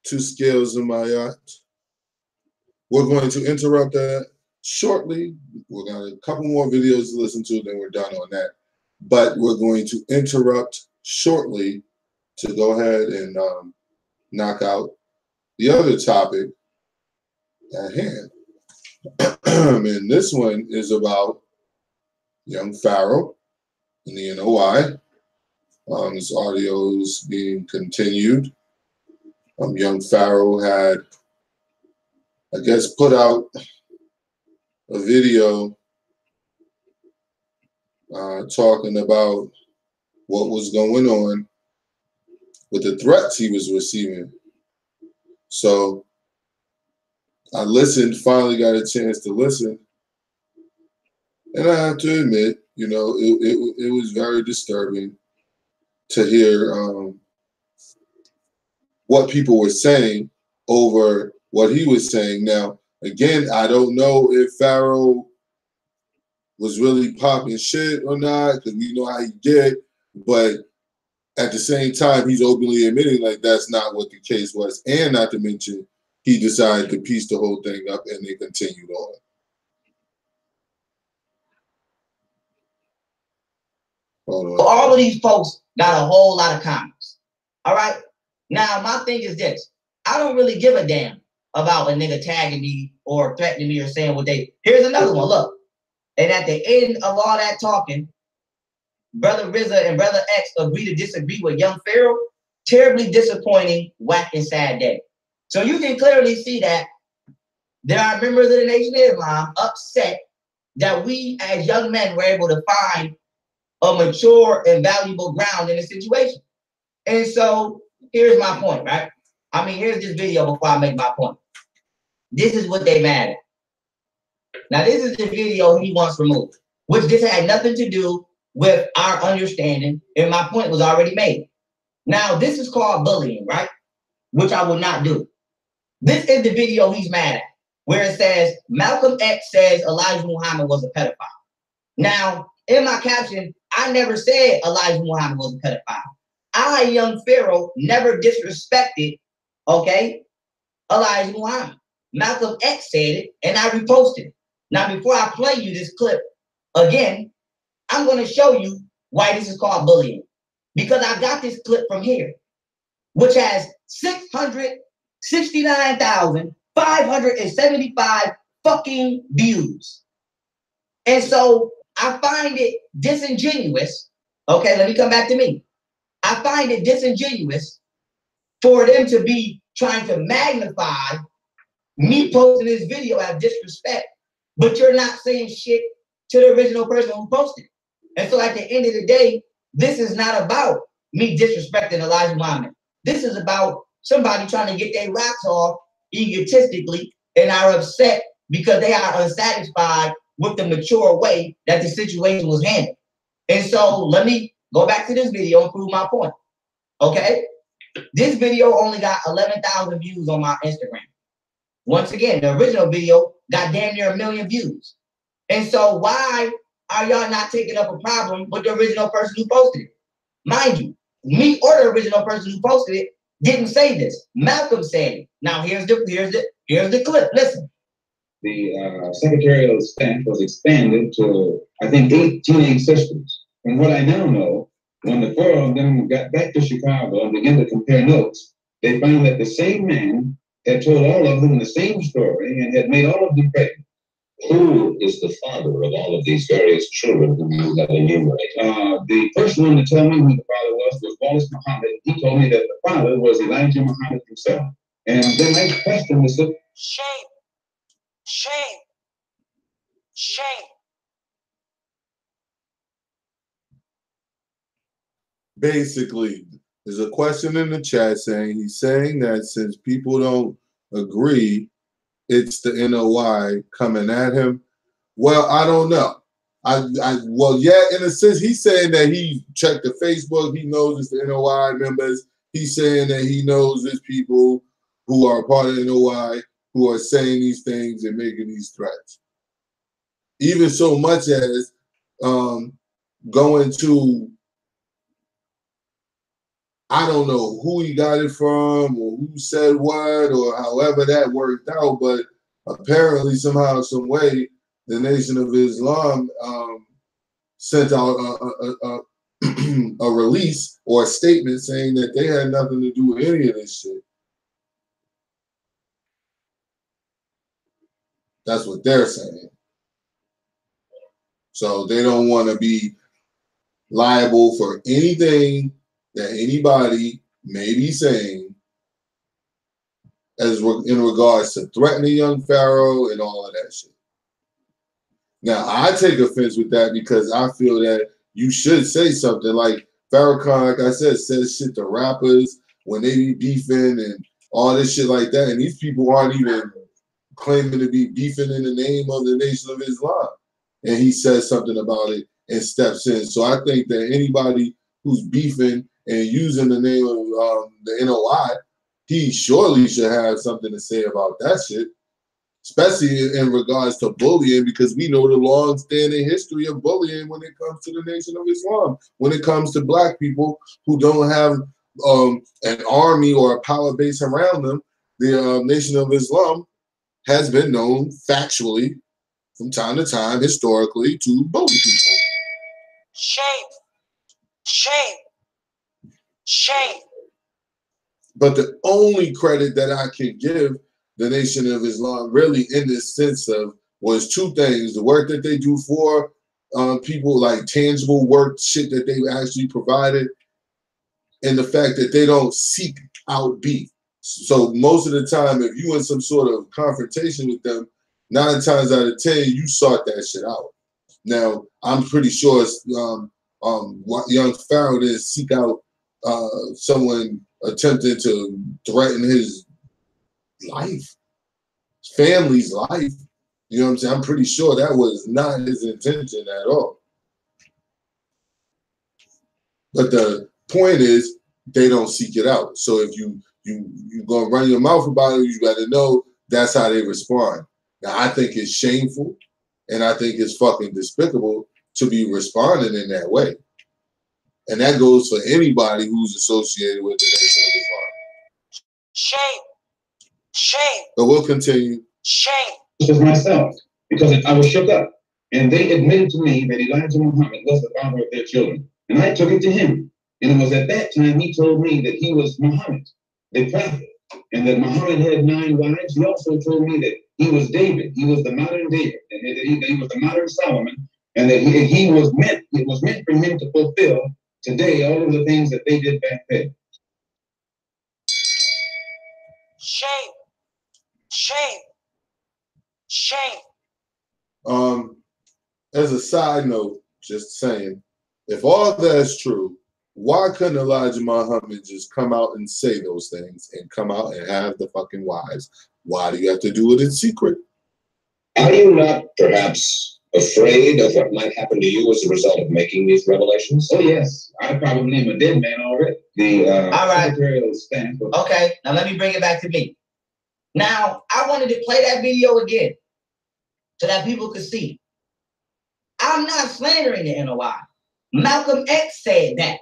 to Scales of Maat. We're going to interrupt that shortly. We're got a couple more videos to listen to, then we're done on that. But we're going to interrupt shortly to go ahead and knock out the other topic at hand. And this one is about young Pharoah and the NOI. This audio is being continued. Young Pharoah had, I guess, put out a video talking about what was going on with the threats he was receiving. So I listened, finally got a chance to listen. And I have to admit, you know, it was very disturbing to hear what people were saying over what he was saying. Now, again, I don't know if Pharoah was really popping shit or not, because we know how he did, but at the same time, he's openly admitting like that's not what the case was, and not to mention, he decided to piece the whole thing up and they continued on. All of these folks got a whole lot of comments. All right. Now, my thing is this. I don't really give a damn about a nigga tagging me or threatening me or saying what they. Here's another one. Look. And at the end of all that talking, Brother RZA and Brother X agree to disagree with young Pharoah. Terribly disappointing, whack, and sad day. So you can clearly see that there are members of the Nation of Islam upset that we as young men were able to find a mature and valuable ground in the situation. And so here's my point, right? I mean, here's this video before I make my point. This is what they mad at. Now, this is the video he wants removed, which this had nothing to do with our understanding, and my point was already made. Now, this is called bullying, right? Which I will not do. This is the video he's mad at, where it says, Malcolm X says Elijah Muhammad was a pedophile. Now, in my caption, I never said Elijah Muhammad was a pedophile. I, young Pharoah, never disrespected, okay, Elijah Muhammad. Malcolm X said it, and I reposted it. Now, before I play you this clip again, I'm going to show you why this is called bullying. Because I got this clip from here, which has 669,575 fucking views. And so I find it disingenuous. Okay, let me come back to me. I find it disingenuous for them to be trying to magnify me posting this video as disrespect, but you're not saying shit to the original person who posted it. And so at the end of the day, this is not about me disrespecting Elijah Muhammad. This is about somebody trying to get their rocks off egotistically and are upset because they are unsatisfied with the mature way that the situation was handled. And so let me go back to this video and prove my point. Okay? This video only got 11,000 views on my Instagram. Once again, the original video got damn near 1 million views. And so why are y'all not taking up a problem with the original person who posted it? Mind you, me or the original person who posted it didn't say this. Malcolm said it. Now here's the clip. Listen. The secretarial staff was expanded to, I think, 8 teenage sisters. From what I now know, when the 4 of them got back to Chicago and began to compare notes, they found that the same man had told all of them the same story and had made all of them pregnant. Who is the father of all of these various children who you have enumerated? The first one to tell me who the father was Wallace Muhammad. He told me that the father was Elijah Muhammad himself. And then I questioned the Shame. Shame. Shame. Basically, there's a question in the chat saying he's saying that since people don't agree, it's the NOI coming at him. Well, I don't know. Well, yeah, in a sense, he's saying that he checked the Facebook. He knows it's the NOI members. He's saying that he knows there's people who are part of the NOI who are saying these things and making these threats. Even so much as going to, I don't know who he got it from or who said what or however that worked out, but apparently somehow, some way, the Nation of Islam sent out a release or a statement saying that they had nothing to do with any of this shit. That's what they're saying. So they don't want to be liable for anything that anybody may be saying as in regards to threatening young Pharoah and all of that shit. Now, I take offense with that because I feel that you should say something like Farrakhan, like I said, says shit to rappers when they be beefing and all this shit like that. And these people aren't even claiming to be beefing in the name of the Nation of Islam. And he says something about it and steps in. So I think that anybody who's beefing and using the name of the NOI, he surely should have something to say about that shit. Especially in regards to bullying, because we know the long-standing history of bullying when it comes to the Nation of Islam. When it comes to black people who don't have an army or a power base around them, the Nation of Islam has been known factually from time to time, historically, to bully people. Shame. Shame. Shame. But the only credit that I can give the Nation of Islam really in this sense of was 2 things: the work that they do for people, like tangible work, shit that they actually provided, and the fact that they don't seek out beef. So most of the time, if you in some sort of confrontation with them, 9 times out of 10, you sought that shit out. Now, I'm pretty sure young Pharoah didn't seek out someone attempting to threaten his life, his family's life. You know what I'm saying? I'm pretty sure that was not his intention at all. But the point is, they don't seek it out. So if you're gonna run your mouth about it, you gotta know that's how they respond. Now, I think it's shameful, and I think it's fucking despicable to be responding in that way. And that goes for anybody who's associated with the Nation of Islam. Shame. Shame. But we'll continue. Shame. This was myself, because I was shook up. And they admitted to me that Elijah Muhammad was the father of their children. And I took it to him. And it was at that time he told me that he was Muhammad, the prophet, and that Muhammad had 9 wives. He also told me that he was David. He was the modern David, and that he was the modern Solomon, and that it was meant for him to fulfill today all of the things that they did back then. Shame. Shame. Shame. As a side note, just saying, if all that's true, why couldn't Elijah Muhammad just come out and say those things and come out and have the fucking wives? Why do you have to do it in secret? Are you not perhaps afraid of what might happen to you as a result of making these revelations? Oh, yes. I probably am a dead man already. All right. Stand for. Okay, now let me bring it back to me. Now, I wanted to play that video again so that people could see. I'm not slandering the NOI. Malcolm X said that.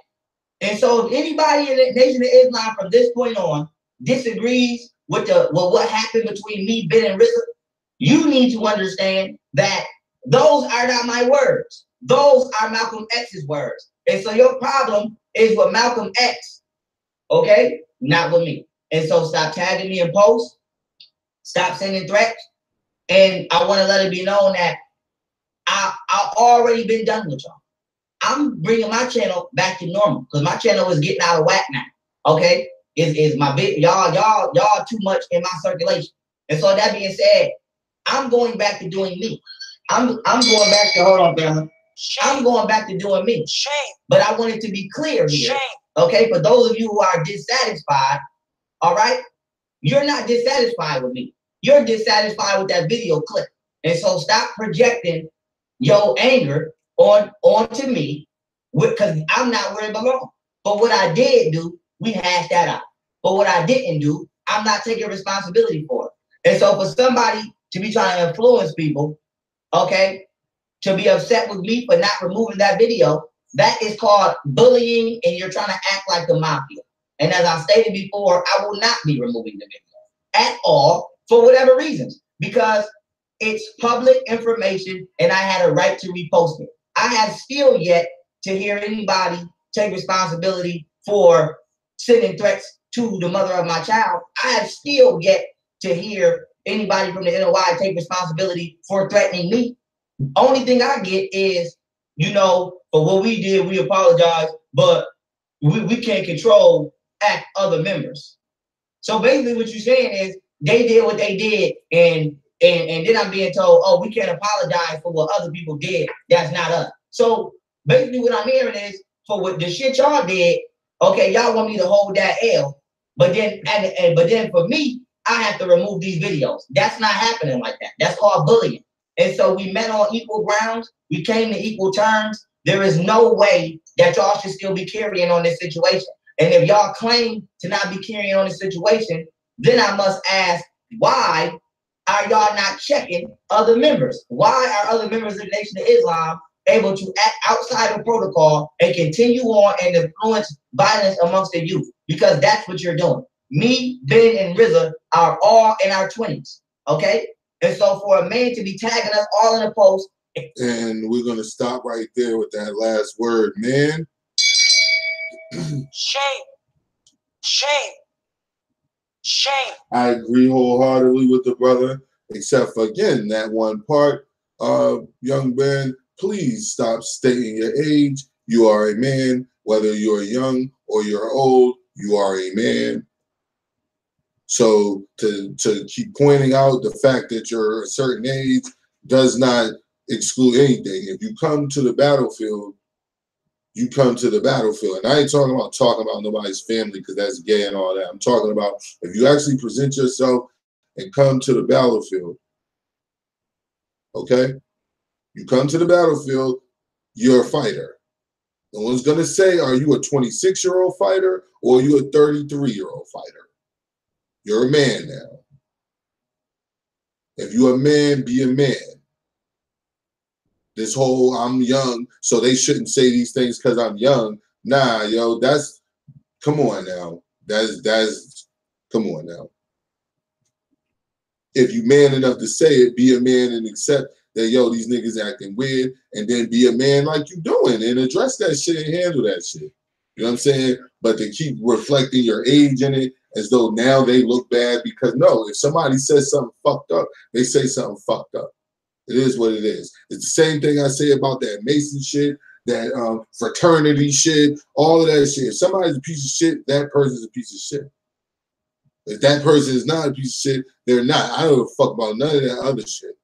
And so if anybody in the Nation of Islam from this point on disagrees with what happened between me, Ben, and RZA, you need to understand that those are not my words. Those are Malcolm X's words. And so your problem is with Malcolm X, okay? Not with me. And so stop tagging me in posts, stop sending threats, and I want to let it be known that I've already been done with y'all. I'm bringing my channel back to normal because my channel is getting out of whack now. Okay, is my big y'all too much in my circulation. And so that being said, I'm going back to doing me. I'm going back to hold on, family. I'm going back to doing me. But I want it to be clear here. Okay, for those of you who are dissatisfied, all right, you're not dissatisfied with me. You're dissatisfied with that video clip. And so stop projecting your anger onto me because I'm not where it belongs. But what I did do, we hashed that out. But what I didn't do, I'm not taking responsibility for it. And so for somebody to be trying to influence people, okay, to be upset with me for not removing that video, that is called bullying, and you're trying to act like the mafia. And as I stated before, I will not be removing the video at all for whatever reasons, because it's public information and I had a right to repost it. I have still yet to hear anybody take responsibility for sending threats to the mother of my child. I have still yet to hear anybody from the NOI take responsibility for threatening me. Only thing I get is, you know, for what we did, we apologize, but we can't control other members. So basically what you're saying is they did what they did, and then I'm being told, oh, we can't apologize for what other people did. That's not us. So basically what I'm hearing is for what the shit y'all did, okay, y'all want me to hold that L, but then for me, I have to remove these videos. That's not happening like that. That's called bullying. And so we met on equal grounds. We came to equal terms. There is no way that y'all should still be carrying on this situation. And if y'all claim to not be carrying on this situation, then I must ask, why are y'all not checking other members? Why are other members of the Nation of Islam able to act outside of protocol and continue on and influence violence amongst the youth? Because that's what you're doing. Me, Ben, and RZA are all in our 20s, okay? And so for a man to be tagging us all in a post. And we're going to stop right there with that last word, man. Shame. Shame. Shame. I agree wholeheartedly with the brother, except for, again, that one part. Young Ben, please stop stating your age. You are a man. Whether you're young or you're old, you are a man. So to keep pointing out the fact that you're a certain age does not exclude anything. If you come to the battlefield, you come to the battlefield. And I ain't talking about nobody's family because that's gay and all that. I'm talking about if you actually present yourself and come to the battlefield, okay? You come to the battlefield, you're a fighter. No one's going to say, are you a 26-year-old fighter or are you a 33-year-old fighter? You're a man now. If you're a man, be a man. This whole I'm young, so they shouldn't say these things because I'm young. Nah, yo, that's, come on now. That's, come on now. If you man enough to say it, be a man and accept that, yo, these niggas acting weird, and then be a man like you doing and address that shit and handle that shit. You know what I'm saying? But to keep reflecting your age in it as though now they look bad because, no, if somebody says something fucked up, they say something fucked up. It is what it is. It's the same thing I say about that Mason shit, that fraternity shit, all of that shit. If somebody's a piece of shit, that person's a piece of shit. If that person is not a piece of shit, they're not. I don't give a fuck about none of that other shit.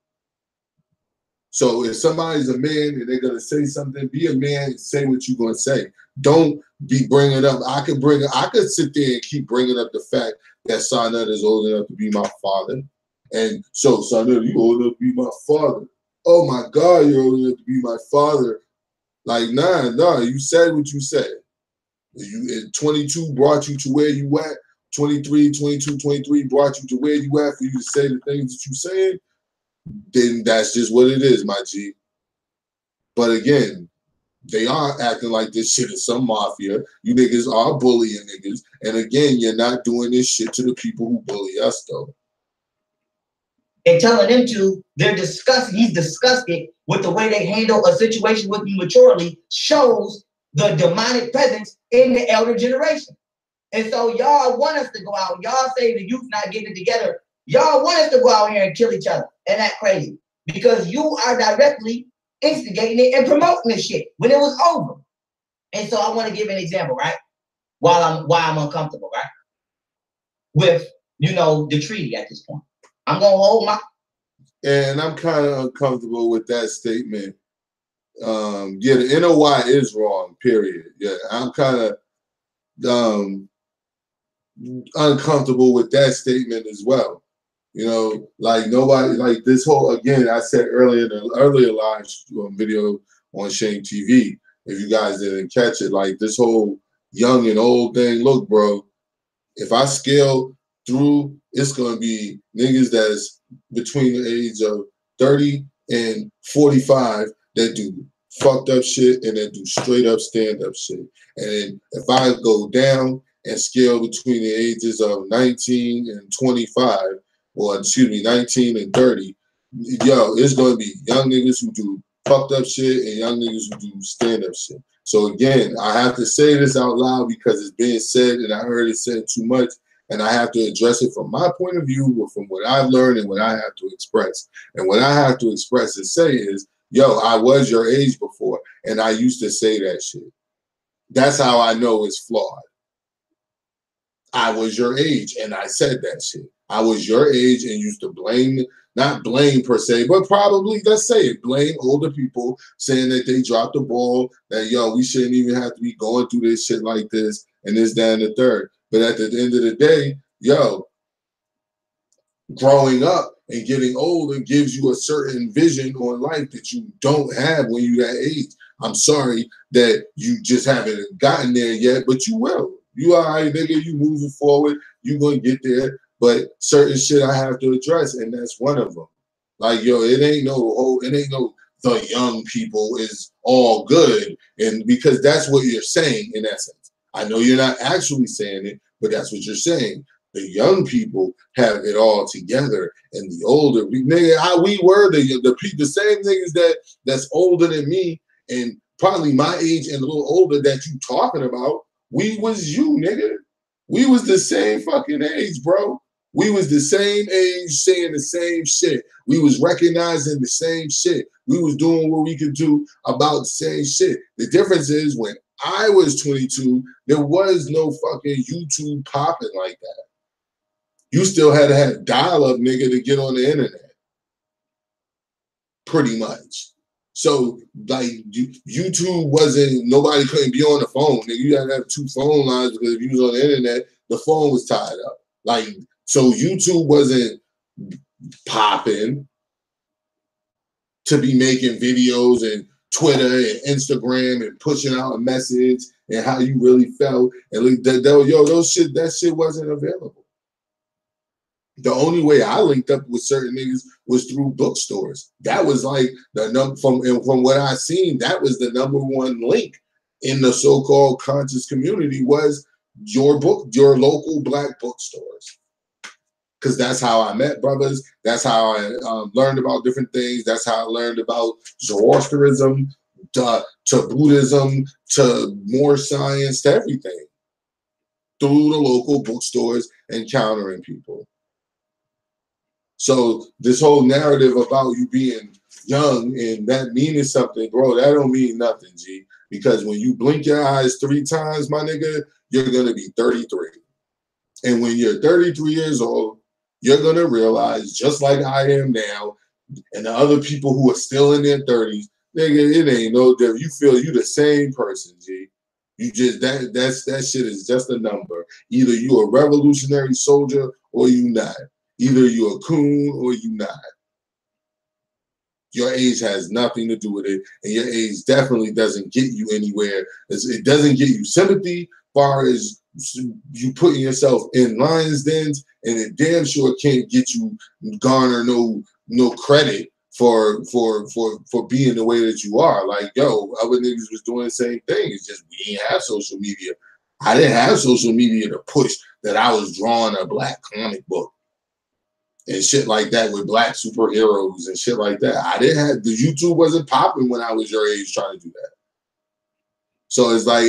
So if somebody's a man and they're going to say something, be a man and say what you're going to say. Don't be bringing up. I could sit there and keep bringing up the fact that Sonnet is old enough to be my father. And so, Sonnet, you old enough to be my father. Oh my God, you're old enough to be my father. Like, nah, you said what you said. 22 brought you to where you at. 23 brought you to where you at for you to say the things that you're saying. Then that's just what it is, my G. But again, They are acting like this shit is some mafia. You niggas are bullying niggas. And again, you're not doing this shit to the people who bully us, though. And telling them to, he's disgusted with the way they handle a situation with you maturely, shows the demonic presence in the elder generation. And so y'all want us to go out. Y'all say the youth not getting it together. Y'all want us to go out here and kill each other and act crazy because you are directly instigating it and promoting this shit when it was over. And so I want to give an example, right? Why I'm uncomfortable, right? With, the treaty at this point. I'm going to hold my... And I'm kind of uncomfortable with that statement. Yeah, the NOI is wrong, period. Yeah, I'm kind of uncomfortable with that statement as well. Like nobody, like this whole, again, I said earlier in the earlier live video on Shane TV, if you guys didn't catch it, like this whole young and old thing, look, bro, if I scale through, it's going to be niggas that's between the age of 30 and 45 that do fucked up shit and that do straight up stand up shit. And then if I go down and scale between the ages of 19 and 25, or excuse me, 19 and 30, yo, it's going to be young niggas who do fucked up shit and young niggas who do stand up shit. So again, I have to say this out loud because it's being said and I heard it said too much. And I have to address it from my point of view, or from what I've learned and what I have to express. And what I have to express and say is, yo, I was your age before, and I used to say that shit. That's how I know it's flawed. I was your age, and I said that shit. I was your age and used to blame, not blame per se, but probably, let's say it, blame older people saying that they dropped the ball, that, yo, we shouldn't even have to be going through this shit like this, and this, that, and the third. But at the end of the day, yo, growing up and getting older gives you a certain vision on life that you don't have when you're that age. I'm sorry that you just haven't gotten there yet, but you will. You all right, nigga, you moving forward, you gonna get there. But certain shit I have to address, and that's one of them. Like, yo, it ain't no the young people is all good, and because that's what you're saying in essence. I know you're not actually saying it, but that's what you're saying. The young people have it all together, and the older we were the same niggas that's older than me and probably my age and a little older that you talking about. We was you, nigga. We was the same fucking age, bro. We was the same age saying the same shit. We was recognizing the same shit. We was doing what we could do about the same shit. The difference is when I was 22, there was no fucking YouTube popping like that. You still had to have dial-up, nigga, to get on the internet. Pretty much. So, like, YouTube wasn't, nobody couldn't be on the phone. Nigga, you had to have 2 phone lines because if you was on the internet, the phone was tied up. Like, so YouTube wasn't popping to be making videos and Twitter and Instagram and pushing out a message and how you really felt. And that shit wasn't available. The only way I linked up with certain niggas was through bookstores. That was like the number from what I seen, that was the #1 link in the so-called conscious community was your local Black bookstores. Because that's how I met brothers. That's how I learned about different things. That's how I learned about Zoroastrianism, to Buddhism, to more science, to everything. Through the local bookstores, encountering people. So this whole narrative about you being young and that meaning something, bro, that don't mean nothing, G. Because when you blink your eyes 3 times, my nigga, you're going to be 33. And when you're 33 years old, you're going to realize, just like I am now, and the other people who are still in their 30s, nigga, it ain't no different. You feel you the same person, G. You just, that shit is just a number. Either you a revolutionary soldier or you not. Either you a coon or you not. Your age has nothing to do with it, and your age definitely doesn't get you anywhere. It doesn't get you sympathy, as far as you putting yourself in lions dens, and it damn sure can't get you garner no credit for being the way that you are. Like, yo, other niggas was doing the same thing. It's just we didn't have social media. I didn't have social media to push that I was drawing a black comic book and shit like that with black superheroes and shit like that. I didn't have the YouTube wasn't popping when I was your age trying to do that. So it's like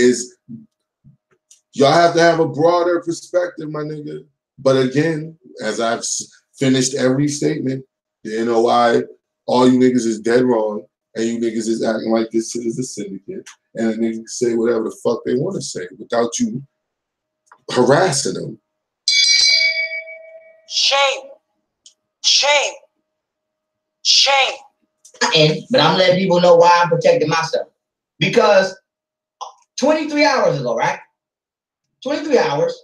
y'all have to have a broader perspective, my nigga. But again, as I've finished every statement, the NOI, all you niggas is dead wrong, and you niggas is acting like this shit is a syndicate, and the niggas can say whatever the fuck they want to say without you harassing them. Shame. Shame. Shame. But I'm letting people know why I'm protecting myself. Because 23 hours ago, right? 23 hours,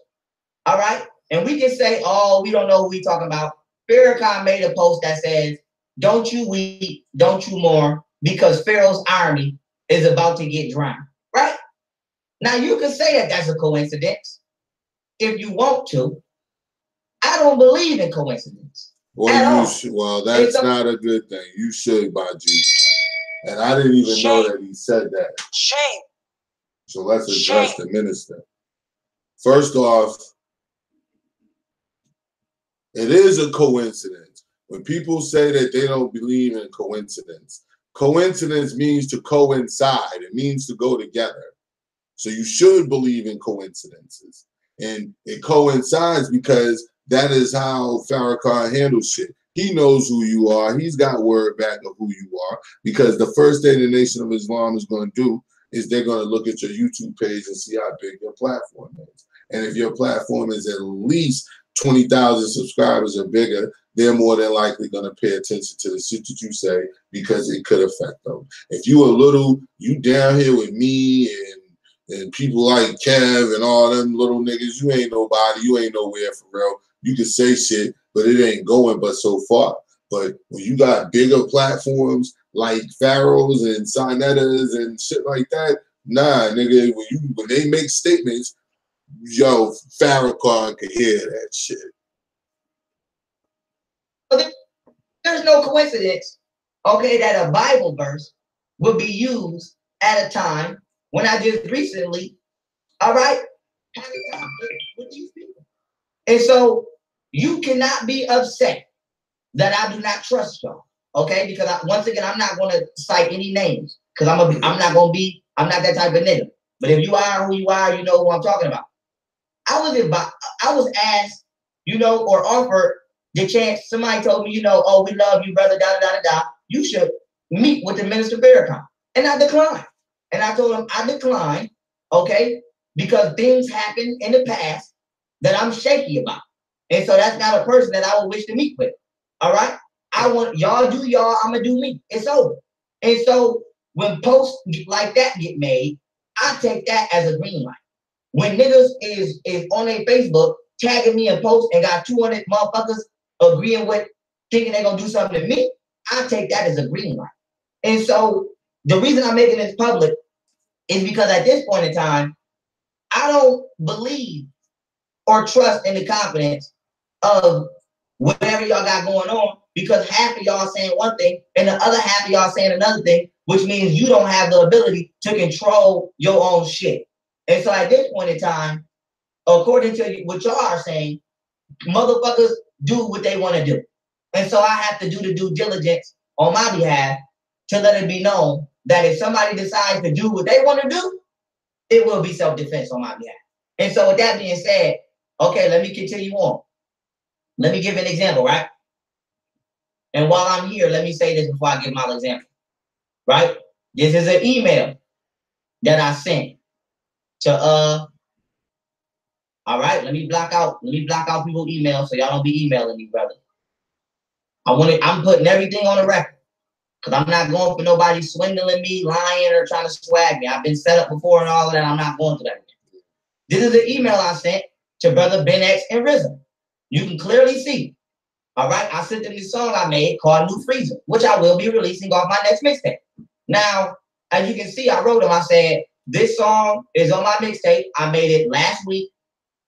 all right? And we can say, oh, we don't know who we talking about. Farrakhan made a post that says, don't you weep, don't you mourn, because Pharaoh's army is about to get drowned, right? Now, you can say that that's a coincidence if you want to. I don't believe in coincidence. Well, that's not a good thing. You should, Baji. And I didn't even know that he said that. Shame. So let's address the minister. First off, it is a coincidence. When people say that they don't believe in coincidence, coincidence means to coincide. It means to go together. So you should believe in coincidences. And it coincides because that is how Farrakhan handles shit. He knows who you are. He's got word back of who you are, because the first thing the Nation of Islam is going to do is they're going to look at your YouTube page and see how big your platform is. And if your platform is at least 20,000 subscribers or bigger, they're more than likely going to pay attention to the shit that you say, because it could affect them. If you down here with me and people like Kev and all them little niggas, you ain't nobody, you ain't nowhere for real. You can say shit, but it ain't going but so far. But when you got bigger platforms like Pharaohs and Sinettas and shit like that, nah, nigga, when they make statements, yo, Farrakhan can hear that shit. There's no coincidence, okay, that a Bible verse would be used at a time when I just recently, all right, had a conflict with these people. And so you cannot be upset that I do not trust y'all, okay? Because once again, I'm not going to cite any names, because I'm not that type of nigga. But if you are who you are, you know who I'm talking about. I was asked, or offered the chance. Somebody told me, oh, we love you, brother, da-da-da-da-da. You should meet with the Minister Farrakhan. And I declined. And I told him I declined, okay, because things happened in the past that I'm shaky about. And so that's not a person that I would wish to meet with. All right? I want y'all do y'all, I'm gonna do me. It's over. And so when posts like that get made, I take that as a green light. When niggas is on their Facebook tagging me in posts and got 200 motherfuckers agreeing with, thinking they're gonna do something to me, I take that as a green light. And so the reason I'm making this public is because at this point in time, I don't believe or trust in the confidence of whatever y'all got going on, because half of y'all saying one thing and the other half of y'all saying another thing, which means you don't have the ability to control your own shit. And so at this point in time, according to what y'all are saying, motherfuckers do what they want to do. And so I have to do the due diligence on my behalf to let it be known that if somebody decides to do what they want to do, it will be self-defense on my behalf. And so with that being said, okay, let me continue on. Let me give an example, right? And while I'm here, let me say this before I give my example, right? This is an email that I sent to, all right, let me block out people's emails so y'all don't be emailing me, brother. I'm putting everything on the record, because I'm not going for nobody swindling me, lying, or trying to swag me. I've been set up before and all of that. I'm not going for that. This is an email I sent to Brother Ben X and RZA. You can clearly see. All right, I sent them this song I made called New Freezer, which I will be releasing off my next mixtape. Now, as you can see, I wrote them. I said, this song is on my mixtape. I made it last week.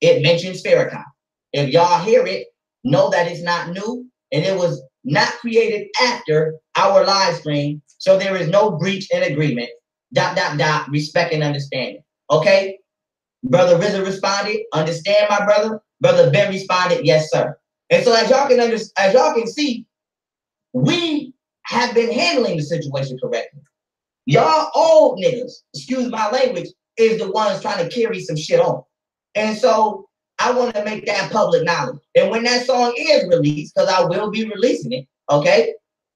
It mentions Farrakhan. If y'all hear it, know that it's not new. And it was not created after our live stream, so there is no breach in agreement. ... Respect and understanding. Okay? Brother RZA responded, understand my brother. Brother Ben responded, yes, sir. And so as y'all can see, we have been handling the situation correctly. Y'all old niggas, excuse my language, is the ones trying to carry some shit on. And so I want to make that public knowledge. And when that song is released, because I will be releasing it, okay,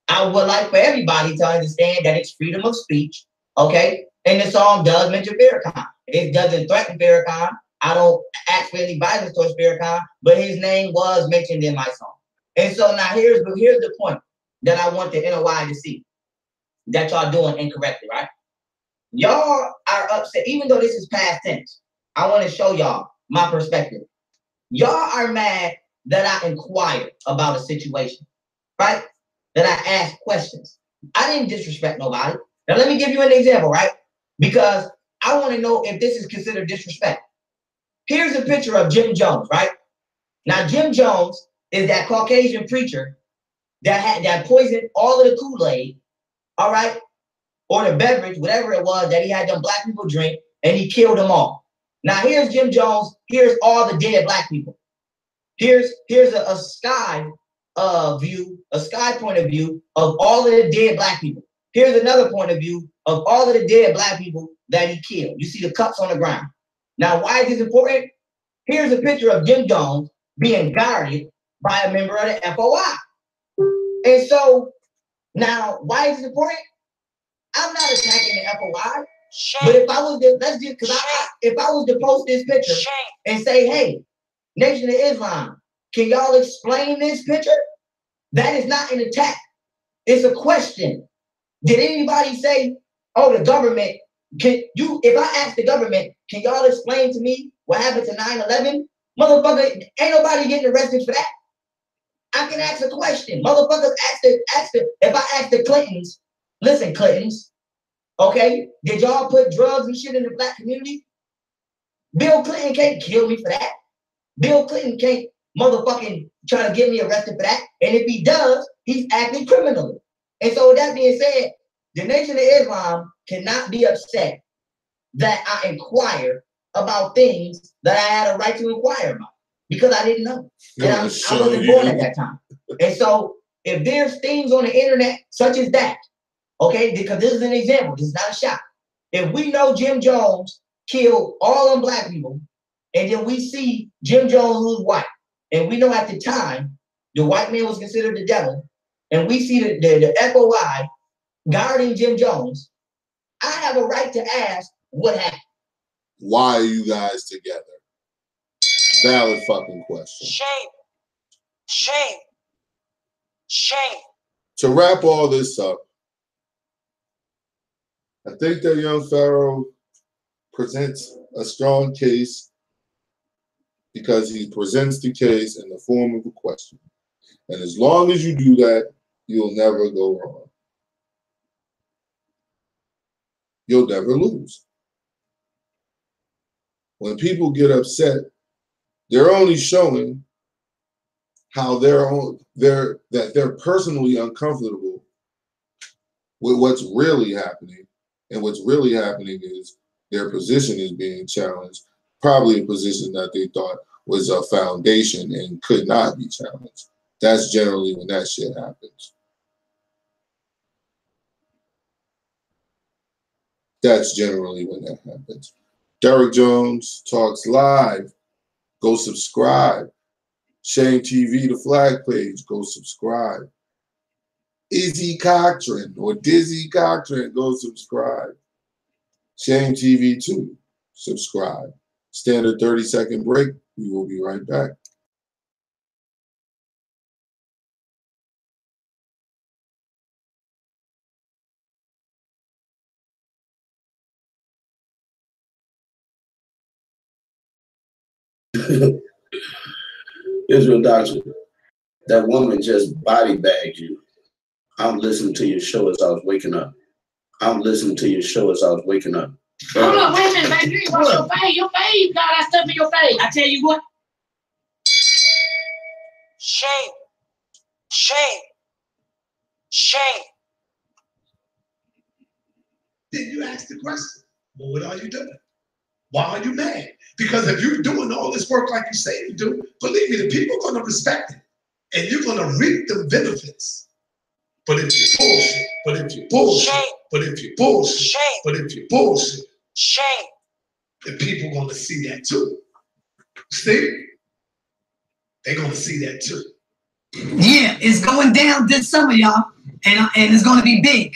I would like for everybody to understand that it's freedom of speech, okay? And the song does mention Farrakhan. It doesn't threaten Farrakhan. I don't ask for any violence towards Farrakhan, but his name was mentioned in my song. And so now here's the point that I want the NOI to see that y'all doing incorrectly, right? Y'all are upset, even though this is past tense. I want to show y'all my perspective. Y'all are mad that I inquired about a situation, right? That I asked questions. I didn't disrespect nobody. Now let me give you an example, right? Because I want to know if this is considered disrespect. Here's a picture of Jim Jones, right? Now Jim Jones is that Caucasian preacher that poisoned all of the Kool-Aid, all right? Or the beverage, whatever it was that he had them black people drink, and he killed them all. Now here's Jim Jones. Here's all the dead black people. Here's a sky view, a sky point of view of all of the dead black people. Here's another point of view of all of the dead black people that he killed. You see the cuts on the ground. Now, why is this important? Here's a picture of Jim Jones being guarded by a member of the FOI. And so now, why is it important? I'm not attacking the FOI. But if I was to, if I was to post this picture and say, hey, Nation of Islam, can y'all explain this picture? That is not an attack. It's a question. Did anybody say, oh, the government, if I ask the government, can y'all explain to me what happened to 9/11? Motherfucker, ain't nobody getting arrested for that. I can ask a question. Motherfuckers if I ask the Clintons, listen, Clintons, okay, did y'all put drugs and shit in the black community? Bill Clinton can't kill me for that. Bill Clinton can't motherfucking try to get me arrested for that. And if he does, he's acting criminally. And so with that being said, the Nation of Islam cannot be upset that I inquire about things that I had a right to inquire about because I didn't know. And I wasn't born at that time. And so if there's things on the internet such as that, okay, because this is an example, this is not a shot. If we know Jim Jones killed all them black people, and then we see Jim Jones who's white, and we know at the time the white man was considered the devil, and we see the FOI guarding Jim Jones, I have a right to ask what happened. Why are you guys together? Valid fucking question. Shame. Shame. Shame. To wrap all this up, I think that young Pharaoh presents a strong case because he presents the case in the form of a question. And as long as you do that, you'll never go wrong. You'll never lose. When people get upset, they're only showing how they're personally uncomfortable with what's really happening. And what's really happening is their position is being challenged, probably a position that they thought was a foundation and could not be challenged. That's generally when that shit happens. That's generally when that happens. Derek Jones Talks Live. Go subscribe. Shame TV, the flag page. Go subscribe. Izzy Cochran or Dizzy Cochran. Go subscribe. Shame TV 2. Subscribe. Standard 30-second break. We will be right back. Israel Doctrine, that woman just body bagged you. I'm listening to your show as I was waking up. Hold on, wait a minute, baby. You wash your face. Your face, you got that stuff in your face. I tell you what. Shame. Shame. Shame. Then you ask the question, well, what are you doing? Why are you mad? Because if you're doing all this work like you say you do, believe me, the people are going to respect it. And you're going to reap the benefits. But if you bullshit, but if you bullshit, Shame. but if you bullshit, Shame. but if you bullshit, Shame. the people are going to see that too. See? They're going to see that too. Yeah, it's going down this summer, y'all. And it's going to be big.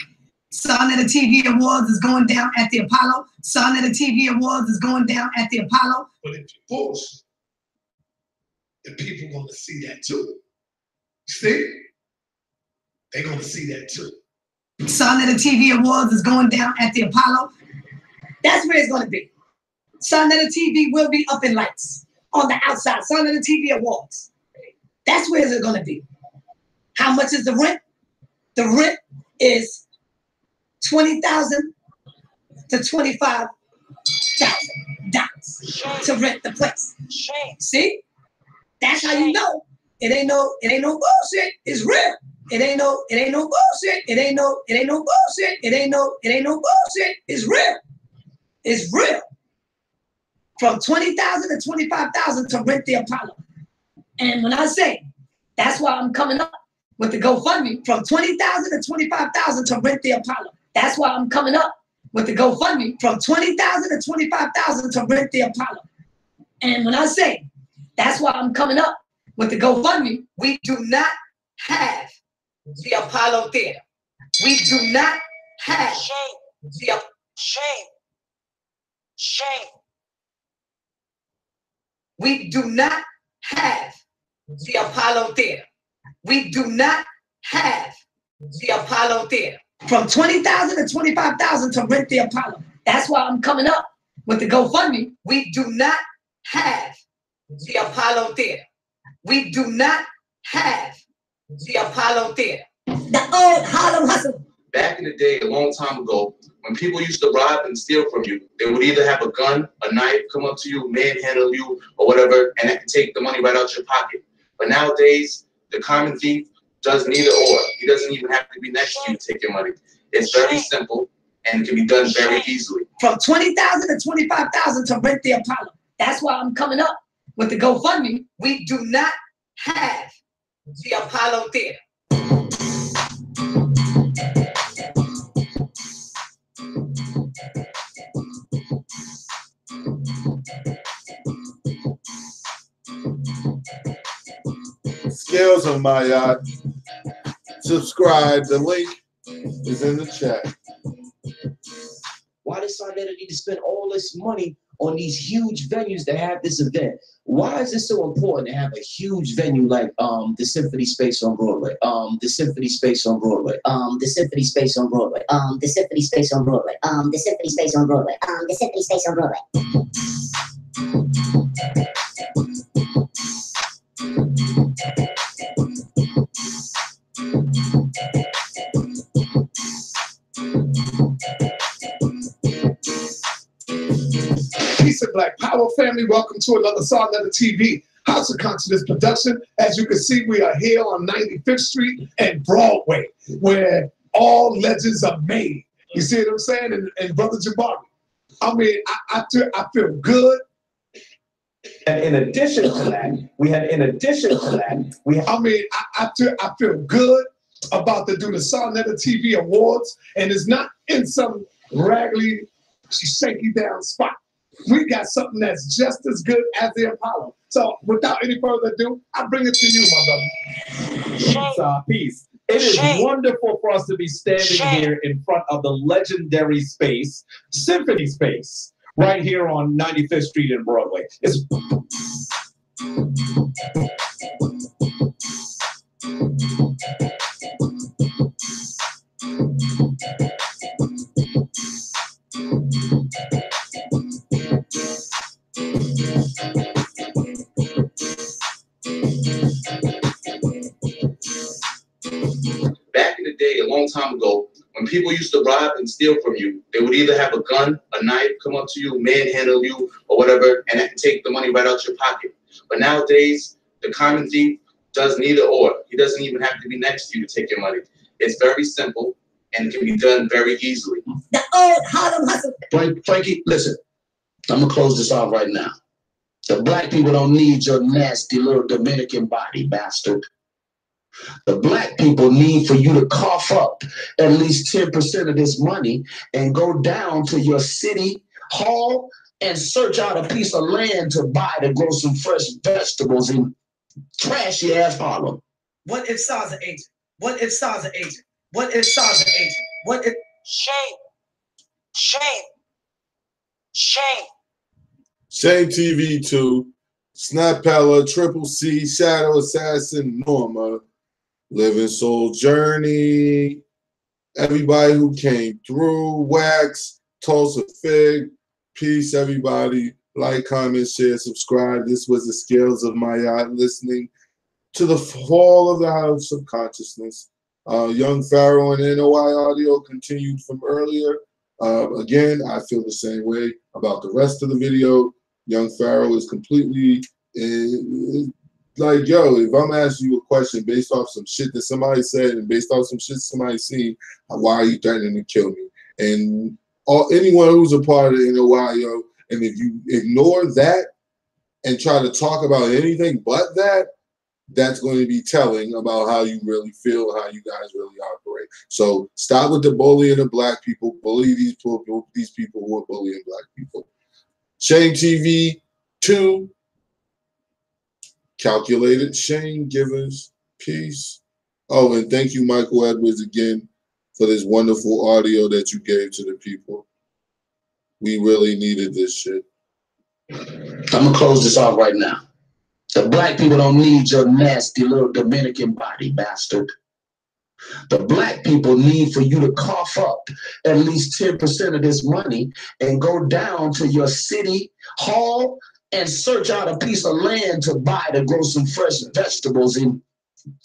Son of the TV Awards is going down at the Apollo. Son of the TV Awards is going down at the Apollo. But if you bullshit, the people are going to see that too. See? They're going to see that too. Son of the TV Awards is going down at the Apollo. That's where it's going to be. Son of the TV will be up in lights on the outside. Son of the TV Awards. That's where it's going to be. How much is the rent? The rent is $20,000 to $25,000 to rent the place. See? That's how you know it ain't no bullshit. It's real. It ain't no bullshit. It ain't no bullshit. It ain't no bullshit. It's real. It's real. From $20,000 to $25,000 to rent the Apollo. And when I say that's why I'm coming up with the GoFundMe from $20,000 to $25,000 to rent the Apollo. That's why I'm coming up with the GoFundMe from $20,000 to $25,000 to rent the Apollo. And when I say that's why I'm coming up with the GoFundMe, we do not have the Apollo Theater. We do not have Shame. Shame. We do not have the Apollo Theater. We do not have the Apollo Theater. From $20,000 to $25,000 to rent the Apollo. That's why I'm coming up with the GoFundMe. We do not have the Apollo Theater. We do not have the Apollo Theater. The old Harlem Hustle. Back in the day, a long time ago, when people used to rob and steal from you, they would either have a gun, a knife, come up to you, manhandle you, or whatever, and they can take the money right out your pocket. But nowadays, the common thief does neither or. He doesn't even have to be next to you to take your money. It's very simple and can be done very easily. From $20,000 to $25,000 to rent the Apollo. That's why I'm coming up with the GoFundMe. We do not have the Apollo Theater. Scales on my yacht. Subscribe. The link is in the chat. Why does Sonetta need to spend all this money on these huge venues to have this event? Why is it so important to have a huge venue like the Symphony Space on Broadway? The Symphony Space on Broadway. The Symphony Space on Broadway. The Symphony Space on Broadway. The Symphony Space on Broadway. The Symphony Space on Broadway. Peace and Black Power family. Welcome to another Sonetta TV House of Consciousness production. As you can see, we are here on 95th Street and Broadway, where all legends are made. You see what I'm saying? And Brother Jabari, I mean, I feel good. And in addition to that, I feel good about to do the Sonetta TV Awards, and it's not in some raggedy, shaky down spot. We got something that's just as good as the Apollo. So without any further ado, I bring it to you, my brother. Peace. It is wonderful for us to be standing here in front of the legendary space, Symphony Space, right here on 95th Street and Broadway. It's Back in the day, a long time ago, when people used to rob and steal from you, they would either have a gun, a knife, come up to you, manhandle you, or whatever, and they can take the money right out your pocket. But nowadays, the common thief does neither or. He doesn't even have to be next to you to take your money. It's very simple and it can be done very easily. The old Harlem hustle. Frankie, listen, I'm gonna close this off right now. The black people don't need your nasty little Dominican body, bastard. The black people need for you to cough up at least 10% of this money and go down to your city hall and search out a piece of land to buy to grow some fresh vegetables in trashy ass Harlem. What if SARS an agent? What if SARS an agent? What if SARS an agent? What if... Shame. Shame. Shame. Shame TV 2, Snap Pella, Triple C, Shadow Assassin, Norma, Living Soul Journey, everybody who came through, Wax, Tulsa Fig, peace everybody. Like, comment, share, subscribe. This was the Scales of my Yacht, listening to the fall of the House of Consciousness. Young Pharoah and NOI audio continued from earlier. Again, I feel the same way about the rest of the video. Young Pharoah is completely like, yo, if I'm asking you a question based off some shit that somebody said and based off some shit somebody seen, why are you threatening to kill me? And anyone who's a part of the NOI, yo, and if you ignore that and try to talk about anything but that, that's going to be telling about how you really feel, how you guys really operate. So stop with the bullying of black people. Bully these people who are bullying black people. Shame TV 2, Calculated Shame Givers, peace. Oh, and thank you, Michael Edwards, again for this wonderful audio that you gave to the people. We really needed this shit. I'm gonna close this off right now. The black people don't need your nasty little Dominican body, bastard. The black people need for you to cough up at least 10% of this money and go down to your city hall and search out a piece of land to buy to grow some fresh vegetables in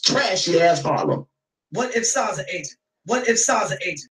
trashy ass Harlem. What if SARS an agent? What if SARS an agent?